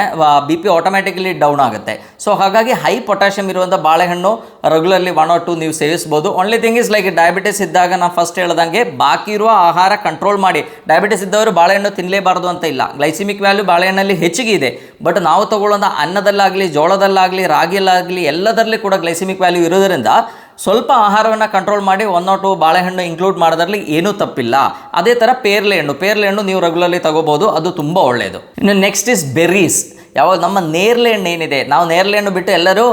ಬಿ ಪಿ ಆಟೋಮ್ಯಾಟಿಕಲಿ ಡೌನ್ ಆಗುತ್ತೆ. ಸೊ ಹಾಗಾಗಿ ಹೈ ಪೊಟ್ಯಾಷಿಯಮ್ ಇರುವಂಥ ಬಾಳೆಹಣ್ಣು ರೆಗ್ಯುಲರ್ಲಿ 1 or 2 ನೀವು ಸೇವಿಸ್ಬೋದು. Only thing is like diabetes ಇದ್ದಾಗ ನಾನು ಫಸ್ಟ್ ಹೇಳ್ದಂಗೆ ಬಾಕಿ ಇರುವ ಆಹಾರ ಕಂಟ್ರೋಲ್ ಮಾಡಿ. ಡಯಾಬಿಟಿಸ್ ಇದ್ದವರು ಬಾಳೆಹಣ್ಣು ತಿನ್ನಲೇಬಾರ್ದು ಅಂತ ಇಲ್ಲ. ಗ್ಲೈಸಿಮಿಕ್ ವ್ಯಾಲ್ಯೂ ಬಾಳೆಹಣ್ಣಲ್ಲಿ ಹೆಚ್ಚಿಗೆ ಇದೆ. ಬಟ್ ನಾವು ತಗೊಳ್ಳೋಂಥ ಅನ್ನದಲ್ಲಾಗಲಿ, ಜೋಳದಲ್ಲಾಗಲಿ, ರಾಗಿಯಲ್ಲಾಗಲಿ ಎಲ್ಲದರಲ್ಲಿ ಕೂಡ ಗ್ಲೈಸಿಮಿಕ್ ವ್ಯಾಲ್ಯೂ ಇರೋದರಿಂದ ಸ್ವಲ್ಪ ಆಹಾರವನ್ನು ಕಂಟ್ರೋಲ್ ಮಾಡಿ 1 or 2 ಬಾಳೆಹಣ್ಣು ಇನ್ಕ್ಲೂಡ್ ಮಾಡೋದ್ರಲ್ಲಿ ಏನೂ ತಪ್ಪಿಲ್ಲ. ಅದೇ ಥರ ಪೇರ್ಲೆ ಹಣ್ಣು ನೀವು ರೆಗ್ಯುಲರ್ಲಿ ತಗೋಬೋದು, ಅದು ತುಂಬ ಒಳ್ಳೆಯದು. ಇನ್ನು ನೆಕ್ಸ್ಟ್ ಇಸ್ ಬೆರ್ರೀಸ್. ಯಾವಾಗ ನಮ್ಮ ನೇರಳೆ ಹಣ್ಣು ಏನಿದೆ, ನಾವು ನೇರಳೆ ಹಣ್ಣು ಬಿಟ್ಟು ಎಲ್ಲರೂ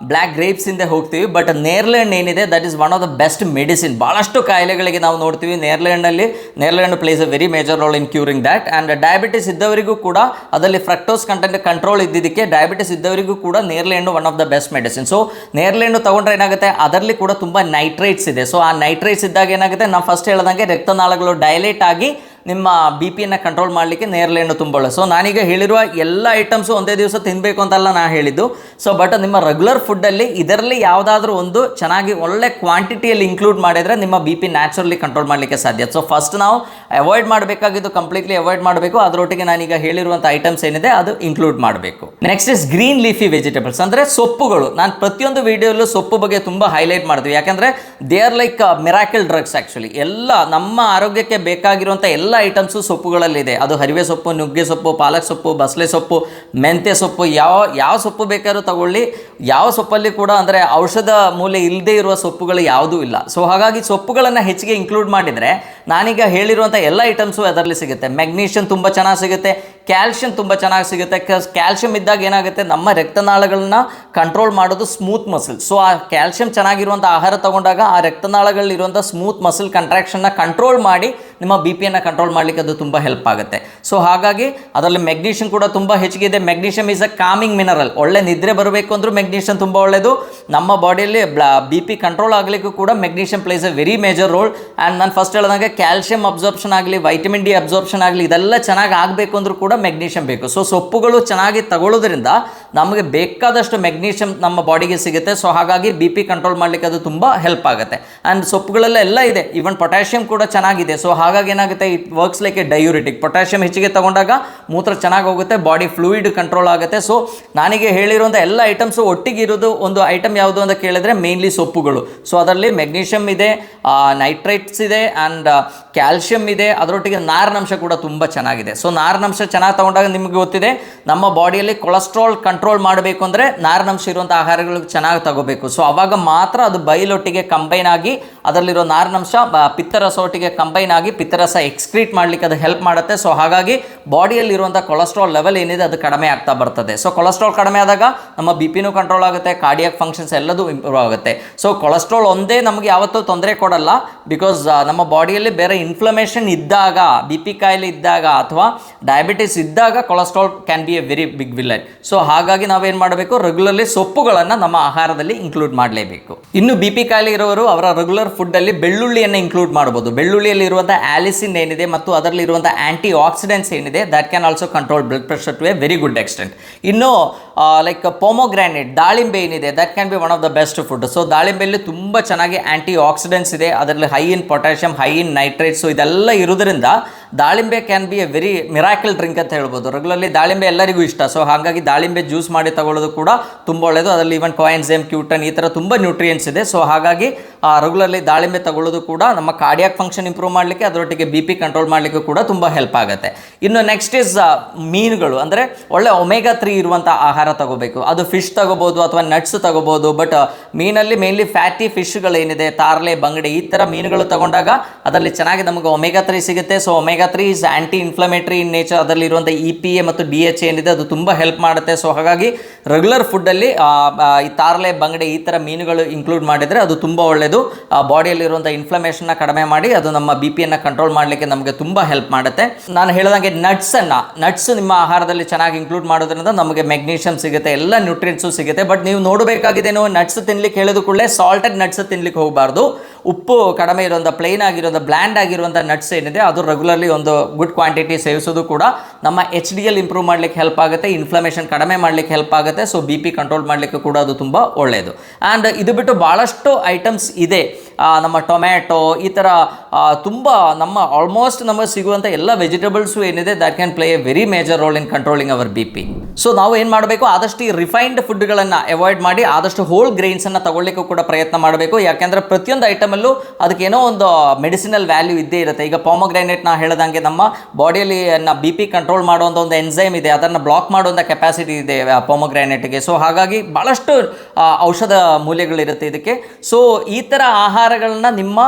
ಬ್ಲ್ಯಾಕ್ ಗ್ರೇಪ್ಸಿಂದ ಹೋಗ್ತೀವಿ. ಬಟ್ ನೇರಳೆ ಹಣ್ಣು ಏನಿದೆ that is one of the best medicine. ಭಾಳಷ್ಟು ಕಾಯಿಲೆಗಳಿಗೆ ನಾವು ನೋಡ್ತೀವಿ ನೇರಳೆ ಹಣ್ಣು plays a very major role in curing that. And diabetes ಇದ್ದವರಿಗೂ ಕೂಡ ಅದರಲ್ಲಿ ಫ್ರಕ್ಟೋಸ್ ಕಂಟೆಂಟ್ ಕಂಟ್ರೋಲ್ ಇದ್ದಿದ್ದಕ್ಕೆ ಡಯಾಬಿಟಿಸ್ ಇದ್ದವರಿಗೂ ಕೂಡ ನೇರಳೆ ಹಣ್ಣು one of the best medicine. So ನೇರಳೆ ಹಣ್ಣು ತೊಗೊಂಡ್ರೆ ಏನಾಗುತ್ತೆ, ಅದರಲ್ಲಿ ಕೂಡ ತುಂಬ ನೈಟ್ರೇಟ್ಸ್ ಇದೆ. ಸೊ ಆ ನೈಟ್ರೇಟ್ಸ್ ಇದ್ದಾಗ ಏನಾಗುತ್ತೆ, ನಾವು ಫಸ್ಟ್ ಹೇಳ್ದಂಗೆ ರಕ್ತನಾಳಗಳು ಡೈಲೇಟ್ ಆಗಿ ನಿಮ್ಮ ಬಿ ಪಿಯನ್ನು ಕಂಟ್ರೋಲ್ ಮಾಡಲಿಕ್ಕೆ ನೇರಳೆ ಹಣ್ಣು ತುಂಬ ಒಳ್ಳೆ. ಸೊ ನಾನೀಗ ಹೇಳಿರುವ ಎಲ್ಲ ಐಟಮ್ಸು ಒಂದೇ ದಿವಸ ತಿನ್ನಬೇಕು ಅಂತಲ್ಲ ನಾನು ಹೇಳಿದ್ದು. ಸೊ ಬಟ್ ನಿಮ್ಮ ರೆಗ್ಯುಲರ್ ಫುಡ್ಡಲ್ಲಿ ಇದರಲ್ಲಿ ಯಾವುದಾದ್ರೂ ಒಂದು ಚೆನ್ನಾಗಿ ಒಳ್ಳೆ ಕ್ವಾಂಟಿಟಿಯಲ್ಲಿ ಇನ್ಕ್ಲೂಡ್ ಮಾಡಿದರೆ ನಿಮ್ಮ ಬಿ ಪಿ ನ್ಯಾಚುರಲಿ ಕಂಟ್ರೋಲ್ ಮಾಡಲಿಕ್ಕೆ ಸಾಧ್ಯ. ಸೊ ಫಸ್ಟ್ ನಾವು ಅವಾಯ್ಡ್ ಮಾಡಬೇಕಾಗಿದ್ದು ಕಂಪ್ಲೀಟ್ಲಿ ಅವಾಯ್ಡ್ ಮಾಡಬೇಕು. ಅದರೊಟ್ಟಿಗೆ ನಾನೀಗ ಹೇಳಿರುವಂಥ ಐಟಮ್ಸ್ ಏನಿದೆ ಅದು ಇನ್ಕ್ಲೂಡ್ ಮಾಡಬೇಕು. Next is green leafy vegetables, ಅಂದರೆ ಸೊಪ್ಪುಗಳು. ನಾನು ಪ್ರತಿಯೊಂದು ವಿಡಿಯೋಲ್ಲೂ ಸೊಪ್ಪು ಬಗ್ಗೆ ತುಂಬ ಹೈಲೈಟ್ ಮಾಡ್ತೀವಿ. ಯಾಕೆಂದರೆ they are like miracle drugs. Actually ಎಲ್ಲ ನಮ್ಮ ಆರೋಗ್ಯಕ್ಕೆ ಬೇಕಾಗಿರುವಂಥ ಎಲ್ಲ ಐಟಮ್ಸು ಸೊಪ್ಪುಗಳಲ್ಲಿದೆ. ಅದು ಹರಿವೆ ಸೊಪ್ಪು, ನುಗ್ಗೆ ಸೊಪ್ಪು, ಪಾಲಕ್ ಸೊಪ್ಪು, ಬಸಳೆ ಸೊಪ್ಪು, ಮೆಂತ್ಯ ಸೊಪ್ಪು, ಯಾವ ಸೊಪ್ಪು ಬೇಕಾದ್ರೂ ತಗೊಳ್ಳಿ. ಯಾವ ಸೊಪ್ಪಲ್ಲಿ ಕೂಡ ಅಂದರೆ ಔಷಧ ಮೂಲೆ ಇಲ್ಲದೆ ಇರುವ ಸೊಪ್ಪುಗಳು ಯಾವುದೂ ಇಲ್ಲ. ಸೊ ಹಾಗಾಗಿ ಸೊಪ್ಪುಗಳನ್ನು ಹೆಚ್ಚಿಗೆ ಇನ್ಕ್ಲೂಡ್ ಮಾಡಿದರೆ ನಾನೀಗ ಹೇಳಿರುವಂಥ ಎಲ್ಲ ಐಟಮ್ಸು ಅದರಲ್ಲಿ ಸಿಗುತ್ತೆ. ಮೆಗ್ನೀಷಿಯಂ ತುಂಬ ಚೆನ್ನಾಗಿ ಸಿಗುತ್ತೆ, ಕ್ಯಾಲ್ಶಿಯಂ ತುಂಬ ಚೆನ್ನಾಗಿ ಸಿಗುತ್ತೆ. ಕ್ಯಾಲ್ಶಿಯಂ ಇದ್ದಾಗ ಏನಾಗುತ್ತೆ, ನಮ್ಮ ರಕ್ತನಾಳಗಳನ್ನ ಕಂಟ್ರೋಲ್ ಮಾಡೋದು ಸ್ಮೂತ್ ಮಸಲ್. ಸೊ ಆ ಕ್ಯಾಲ್ಶಿಯಂ ಚೆನ್ನಾಗಿರುವಂಥ ಆಹಾರ ತಗೊಂಡಾಗ ಆ ರಕ್ತನಾಳಗಳಲ್ಲಿರುವಂಥ ಸ್ಮೂತ್ ಮಸಲ್ ಕಂಟ್ರಾಕ್ಷನ್ನ ಕಂಟ್ರೋಲ್ ಮಾಡಿ ನಿಮ್ಮ ಬಿ ಪಿಯನ್ನು ಕಂಟ್ರೋಲ್ ಮಾಡಲಿಕ್ಕೆ ಅದು ತುಂಬ ಹೆಲ್ಪ್ ಆಗುತ್ತೆ. ಸೊ ಹಾಗಾಗಿ ಅದರಲ್ಲಿ ಮೆಗ್ನೀಷಿಯಂ ಕೂಡ ತುಂಬ ಹೆಚ್ಚಿಗಿದೆ. Magnesium is a calming mineral. ಒಳ್ಳೆ ನಿದ್ರೆ ಬರಬೇಕು ಅಂದರೂ ಮೆಗ್ನೀಷಿಯಂ ತುಂಬ ಒಳ್ಳೆಯದು. ನಮ್ಮ ಬಾಡಿಯಲ್ಲಿ ಬಿ ಪಿ ಕಂಟ್ರೋಲ್ ಆಗಲಿಕ್ಕೂ ಕೂಡ magnesium place A very major roll. And ನಾನು ಫಸ್ಟ್ ಹೇಳಿದಂಗೆ ಕ್ಯಾಲ್ಶಿಯಂ ಅಬ್ಸಾರ್ಪ್ಷನ್ ಆಗಲಿ, ವೈಟಮಿನ್ ಡಿ ಅಬ್ಸಾರ್ಪ್ಷನ್ ಆಗಲಿ, ಇದೆಲ್ಲ ಚೆನ್ನಾಗಿ ಆಗಬೇಕು ಅಂದರೂ ಕೂಡ ಮೆಗ್ನೀಷಿಯಂ ಬೇಕು. ಸೊ ಸೊಪ್ಪುಗಳು ಚೆನ್ನಾಗಿ ತಗೊಳ್ಳೋದ್ರಿಂದ ನಮಗೆ ಬೇಕಾದಷ್ಟು ಮೆಗ್ನೀಷಿಯಂ ನಮ್ಮ ಬಾಡಿಗೆ ಸಿಗುತ್ತೆ. ಸೊ ಹಾಗಾಗಿ ಬಿ ಪಿ ಕಂಟ್ರೋಲ್ ಮಾಡಲಿಕ್ಕೆ ಅದು ತುಂಬ ಹೆಲ್ಪ್ ಆಗುತ್ತೆ. ಆ್ಯಂಡ್ ಸೊಪ್ಪುಗಳೆಲ್ಲ ಎಲ್ಲ ಇದೆ. ಈವನ್ ಪೊಟ್ಯಾಷಿಯಂ ಕೂಡ ಚೆನ್ನಾಗಿದೆ. ಸೊ ಹಾಗಾಗಿ ಏನಾಗುತ್ತೆ, it works like a diuretic. Potassium ಹೆಚ್ಚಿಗೆ ತಗೊಂಡಾಗ ಮೂತ್ರ ಚೆನ್ನಾಗಿ ಹೋಗುತ್ತೆ, ಬಾಡಿ ಫ್ಲೂಯಿಡ್ ಕಂಟ್ರೋಲ್ ಆಗುತ್ತೆ. ಸೊ ನಾನೀಗ ಹೇಳಿರುವಂಥ ಎಲ್ಲ ಐಟಮ್ಸು ಒಟ್ಟಿಗೆ ಇರೋದು ಒಂದು ಐಟಮ್ ಯಾವುದು ಅಂತ ಕೇಳಿದ್ರೆ ಮೇನ್ಲಿ ಸೊಪ್ಪುಗಳು. ಸೊ ಅದರಲ್ಲಿ ಮೆಗ್ನೀಷಿಯಂ ಇದೆ, ನೈಟ್ರೈಟ್ಸ್ ಇದೆ, ಆ್ಯಂಡ್ ಕ್ಯಾಲ್ಶಿಯಂ ಇದೆ. ಅದರೊಟ್ಟಿಗೆ ನಾರಿನಂಶ ಕೂಡ ತುಂಬ ಚೆನ್ನಾಗಿದೆ. ಸೊ ನಾರಿನಂಶ ಚೆನ್ನಾಗಿ ತಗೊಂಡಾಗ ನಿಮಗೆ ಗೊತ್ತಿದೆ, ನಮ್ಮ ಬಾಡಿಯಲ್ಲಿ ಕೊಲೆಸ್ಟ್ರಾಲ್ ಕಂಟ್ರೋಲ್ ಮಾಡಬೇಕು ಅಂದರೆ ನಾರಿನಂಶ ಇರುವಂಥ ಆಹಾರಗಳು ಚೆನ್ನಾಗಿ ತಗೋಬೇಕು. ಸೊ ಅವಾಗ ಮಾತ್ರ ಅದು ಬೈಲೊಟ್ಟಿಗೆ ಕಂಬೈನ್ ಆಗಿ ಅದರಲ್ಲಿರೋ ನಾರಿನಂಶ ಪಿತ್ತರಸ ಒಟ್ಟಿಗೆ ಕಂಬೈನ್ ಆಗಿ ಪಿತ್ತರಸ ಎಕ್ಸ್ಕ್ರೀಟ್ ಮಾಡಲಿಕ್ಕೆ ಅದು ಹೆಲ್ಪ್ ಮಾಡುತ್ತೆ. ಸೊ ಹಾಗಾಗಿ ಬಾಡಿಯಲ್ಲಿರುವಂಥ ಕೊಲೆಸ್ಟ್ರಾಲ್ ಲೆವೆಲ್ ಏನಿದೆ ಅದು ಕಡಿಮೆ ಆಗ್ತಾ ಬರ್ತದೆ. ಸೊ ಕೊಲೆಸ್ಟ್ರಾಲ್ ಕಡಿಮೆ ಆದಾಗ ನಮ್ಮ ಬಿ ಪಿನೂ ಕಂಟ್ರೋಲ್ ಆಗುತ್ತೆ, ಕಾರ್ಡಿಯಾಕ್ ಫಂಕ್ಷನ್ಸ್ ಎಲ್ಲದೂ ಇಂಪ್ರೂವ್ ಆಗುತ್ತೆ. ಸೊ ಕೊಲೆಸ್ಟ್ರಾಲ್ ಒಂದೇ ನಮಗೆ ಯಾವತ್ತೂ ತೊಂದರೆ ಕೊಡಲ್ಲ. ಬಿಕಾಸ್ ನಮ್ಮ ಬಾಡಿಯಲ್ಲಿ ಬೇರೆ ಇನ್ಫ್ಲಮೇಷನ್ ಇದ್ದಾಗ, ಬಿ ಪಿ ಕಾಯಿಲೆ ಇದ್ದಾಗ ಅಥವಾ ಡಯಾಬಿಟಿಸ್ ಇದ್ದಾಗ cholesterol can be a very big villain. So ಹಾಗಾಗಿ ನಾವೇನು ಮಾಡಬೇಕು, ರೆಗ್ಯುಲರ್ಲಿ ಸೊಪ್ಪುಗಳನ್ನು ನಮ್ಮ ಆಹಾರದಲ್ಲಿ ಇನ್ಕ್ಲೂಡ್ ಮಾಡಲೇಬೇಕು. ಇನ್ನು ಬಿ ಪಿ ಕಾಯಿಲೆ ಇರೋರು ಅವರ ರೆಗ್ಯುಲರ್ ಫುಡ್ಡಲ್ಲಿ ಬೆಳ್ಳುಳ್ಳಿಯನ್ನು ಇನ್ಕ್ಲೂಡ್ ಮಾಡ್ಬೋದು. ಬೆಳ್ಳುಳ್ಳಿಯಲ್ಲಿ ಇರುವಂಥ ಆಲಿಸಿನ್ ಏನಿದೆ ಮತ್ತು ಅದರಲ್ಲಿ ಇರುವಂಥ ಆ್ಯಂಟಿ ಆಕ್ಸಿಡೆಂಟ್ಸ್ ಏನಿದೆ, that can also control blood pressure to a very good extent. ಇನ್ನು ಲೈಕ್ ಪೊಮೊಗ್ರಾನೇಟ್, ದಾಳಿಂಬೆ ಏನಿದೆ, that can be one of the best food. So ದಾಳಿಂಬೆಯಲ್ಲಿ ತುಂಬ ಚೆನ್ನಾಗಿ ಆ್ಯಂಟಿ ಆಕ್ಸಿಡೆಂಟ್ಸ್ ಇದೆ. ಅದರಲ್ಲಿ high in potassium, high in nitrates, so ಇದೆಲ್ಲ ಇರೋದ್ರಿಂದ ದಾಳಿಂಬೆ can be a very miracle drink ಅಂತ ಹೇಳ್ಬೋದು. ರೆಗ್ಯುಲರ್ಲಿ ದಾಳಿಂಬೆ ಎಲ್ಲರಿಗೂ ಇಷ್ಟ. ಸೊ ಹಾಗಾಗಿ ದಾಳಿಂಬೆ ಜ್ಯೂಸ್ ಮಾಡಿ ತಗೊಳ್ಳೋದು ಕೂಡ ತುಂಬ ಒಳ್ಳೆಯದು. ಅದರಲ್ಲಿ ಈವನ್ ಕೋಎನ್ಜೈಮ್, ಕ್ಯೂಟನ್, ಈ ಥರ ತುಂಬ ನ್ಯೂಟ್ರಿಯೆಂಟ್ಸ್ ಇದೆ. ಸೊ ಹಾಗಾಗಿ ರೆಗ್ಯುಲರ್ಲಿ ದಾಳಿಂಬೆ ತಗೊಳ್ಳೋದು ಕೂಡ ನಮ್ಮ ಕಾರ್ಡಿಯಾಕ್ ಫಂಕ್ಷನ್ ಇಂಪ್ರೂವ್ ಮಾಡಲಿಕ್ಕೆ, ಅದರೊಟ್ಟಿಗೆ ಬಿ ಪಿ ಕಂಟ್ರೋಲ್ ಮಾಡಲಿಕ್ಕೆ ಕೂಡ ತುಂಬ ಹೆಲ್ಪ್ ಆಗುತ್ತೆ. ಇನ್ನು ನೆಕ್ಸ್ಟ್ ಇಸ್ ಮೀನುಗಳು, ಅಂದರೆ ಒಳ್ಳೆ ಒಮೆಗಾ 3 ಇರುವಂಥ ಆಹಾರ ತಗೋಬೇಕು. ಅದು ಫಿಶ್ ತಗೋಬೋದು ಅಥವಾ ನಟ್ಸ್ ತಗೋಬೋದು. ಬಟ್ ಮೀನಲ್ಲಿ ಮೇನ್ಲಿ ಫ್ಯಾಟಿ ಫಿಶ್ಗಳೇನಿದೆ, ತಾರ್ಲೆ, ಬಂಗಡೆ, ಈ ಥರ ಮೀನುಗಳು ತಗೊಂಡಾಗ ಅದರಲ್ಲಿ ಚೆನ್ನಾಗಿ ನಮಗೆ ಒಮೆಗಾ 3 ಸಿಗುತ್ತೆ. So omega 3 is anti inflammatory in nature. ಅದರಲ್ಲಿರುವಂಥ EPA ಮತ್ತು DHA ಏನಿದೆ ಅದು ತುಂಬ ಹೆಲ್ಪ್ ಮಾಡುತ್ತೆ. ಸೊ ಹಾಗಾಗಿ ರೆಗ್ಯುಲರ್ ಫುಡ್ಡಲ್ಲಿ ಈ ತಾರ್ಲೆ, ಬಂಗಡೆ, ಈ ಥರ ಮೀನುಗಳು ಇನ್ಕ್ಲೂಡ್ ಮಾಡಿದರೆ ಅದು ತುಂಬ ಒಳ್ಳೆಯದು. ಬಾಡಿಯಲ್ಲಿರುವಂಥ ಇನ್ಫ್ಲಮೇಷನ್ನ ಕಡಿಮೆ ಮಾಡಿ ಅದು ನಮ್ಮ ಬಿ ಪಿಯನ್ನು ಕಂಟ್ರೋಲ್ ಮಾಡಲಿಕ್ಕೆ ನಮಗೆ ತುಂಬ ಹೆಲ್ಪ್ ಮಾಡುತ್ತೆ. ನಾನು ಹೇಳಿದಂಗೆ ನಟ್ಸ್ ನಿಮ್ಮ ಆಹಾರದಲ್ಲಿ ಚೆನ್ನಾಗಿ ಇನ್ಕ್ಲೂಡ್ ಮಾಡೋದ್ರಿಂದ ನಮಗೆ ಮೆಗ್ನೀಷಿಯಂ ಸಿಗುತ್ತೆ, ಎಲ್ಲ ನ್ಯೂಟ್ರಿಯೆಂಟ್ಸು ಸಿಗುತ್ತೆ. ಬಟ್ ನೀವು ನೋಡಬೇಕಾಗಿದೆ, ನೀವು ನಟ್ಸ್ ತಿನ್ಲಿಕ್ಕೆ ಹೇಳಿದ ಕೂಡಲೇ ಸಾಲ್ಟೆಡ್ ನಟ್ಸ್ ತಿನ್ಲಿಕ್ಕೆ ಹೋಗಬಾರ್ದು. ಉಪ್ಪು ಕಡಿಮೆ ಇರುವಂಥ, ಪ್ಲೇನ್ ಆಗಿರುವಂಥ, ಬ್ಲ್ಯಾಂಡ್ ಆಗಿರುವಂಥ ನಟ್ಸ್ ಏನಿದೆ ಅದು ರೆಗ್ಯುಲರ್ಲಿ ಒಂದು ಗುಡ್ ಕ್ವಾಂಟಿಟಿ ಸೇವಿಸೋದು ಕೂಡ ನಮ್ಮ HDL ಇಂಪ್ರೂವ್ ಮಾಡಲಿಕ್ಕೆ ಹೆಲ್ಪ್ ಆಗುತ್ತೆ, ಇನ್ಫ್ಲಮೇಷನ್ ಕಡಿಮೆ ಮಾಡಲಿಕ್ಕೆ ಹೆಲ್ಪ್ ಆಗುತ್ತೆ. ಸೊ ಬಿ ಪಿ ಕಂಟ್ರೋಲ್ ಮಾಡಲಿಕ್ಕೆ ಕೂಡ ಅದು ತುಂಬ ಒಳ್ಳೆಯದು. ಆ್ಯಂಡ್ ಇದು ಬಿಟ್ಟು ಭಾಳಷ್ಟು ಐಟಮ್ಸ್ ಇದೆ. ನಮ್ಮ ಟೊಮ್ಯಾಟೊ, ಈ ಥರ ತುಂಬ ನಮ್ಮ ಆಲ್ಮೋಸ್ಟ್ ನಮಗೆ ಸಿಗುವಂಥ ಎಲ್ಲ ವೆಜಿಟೇಬಲ್ಸು ಏನಿದೆ, that can play a very major role in controlling our B P. So ನಾವು ಏನು ಮಾಡಬೇಕು, ಆದಷ್ಟು ಈ ರಿಫೈನ್ಡ್ ಫುಡ್ಗಳನ್ನು ಅವಾಯ್ಡ್ ಮಾಡಿ ಆದಷ್ಟು ಹೋಲ್ ಗ್ರೈನ್ಸನ್ನು ತಗೊಳ್ಳಿಕ್ಕೂ ಕೂಡ ಪ್ರಯತ್ನ ಮಾಡಬೇಕು. ಯಾಕೆಂದರೆ ಪ್ರತಿಯೊಂದು ಐಟಮಲ್ಲೂ ಅದಕ್ಕೇನೋ ಒಂದು ಮೆಡಿಸಿನಲ್ ವ್ಯಾಲ್ಯೂ ಇದ್ದೇ ಇರುತ್ತೆ. ಈಗ ಪೊಮೊಗ್ರಾನೇಟ್ ನಾ ಹೇಳ್ದಂಗೆ ನಮ್ಮ ಬಾಡಿಯಲ್ಲಿ ಬಿ ಪಿ ಕಂಟ್ರೋಲ್ ಮಾಡುವಂಥ ಒಂದು ಎನ್ಸೈಮ್ ಇದೆ, ಅದನ್ನು ಬ್ಲಾಕ್ ಮಾಡುವಂಥ ಕೆಪಾಸಿಟಿ ಇದೆ ಪೊಮೊಗ್ರಾನೇಟ್ಗೆ. ಸೊ ಹಾಗಾಗಿ ಭಾಳಷ್ಟು ಔಷಧ ಮೂಲ್ಯಗಳಿರುತ್ತೆ ಇದಕ್ಕೆ. ಸೊ ಈ ಥರ ಆಹಾರಗಳನ್ನ ನಿಮ್ಮ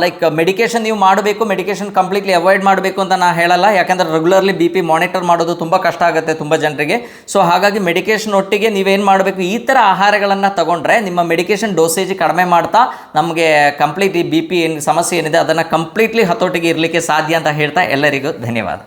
ಲೈಕ್ ಮೆಡಿಕೇಷನ್ ನೀವು ಮಾಡಬೇಕು, ಮೆಡಿಕೇಷನ್ ಕಂಪ್ಲೀಟ್ಲಿ ಅವಾಯ್ಡ್ ಮಾಡಬೇಕು ಅಂತ ನಾನು ಹೇಳಲ್ಲ. ಯಾಕೆಂದರೆ ರೆಗ್ಯುಲರ್ಲಿ ಬಿ ಪಿ ಮಾನಿಟರ್ ಮಾಡೋದು ತುಂಬ ಕಷ್ಟ ಆಗುತ್ತೆ ತುಂಬ ಜನರಿಗೆ. ಸೊ ಹಾಗಾಗಿ ಮೆಡಿಕೇಷನ್ ಒಟ್ಟಿಗೆ ನೀವೇನು ಮಾಡಬೇಕು, ಈ ಥರ ಆಹಾರಗಳನ್ನು ತಗೊಂಡ್ರೆ ನಿಮ್ಮ ಮೆಡಿಕೇಷನ್ ಡೋಸೇಜ್ ಕಡಿಮೆ ಮಾಡ್ತಾ ನಮಗೆ ಕಂಪ್ಲೀಟ್ ಈ ಬಿ ಪಿ ಏನು ಸಮಸ್ಯೆ ಏನಿದೆ ಅದನ್ನು ಕಂಪ್ಲೀಟ್ಲಿ ಹತೋಟಿಗೆ ಇರಲಿಕ್ಕೆ ಸಾಧ್ಯ ಅಂತ ಹೇಳ್ತಾ ಎಲ್ಲರಿಗೂ ಧನ್ಯವಾದ.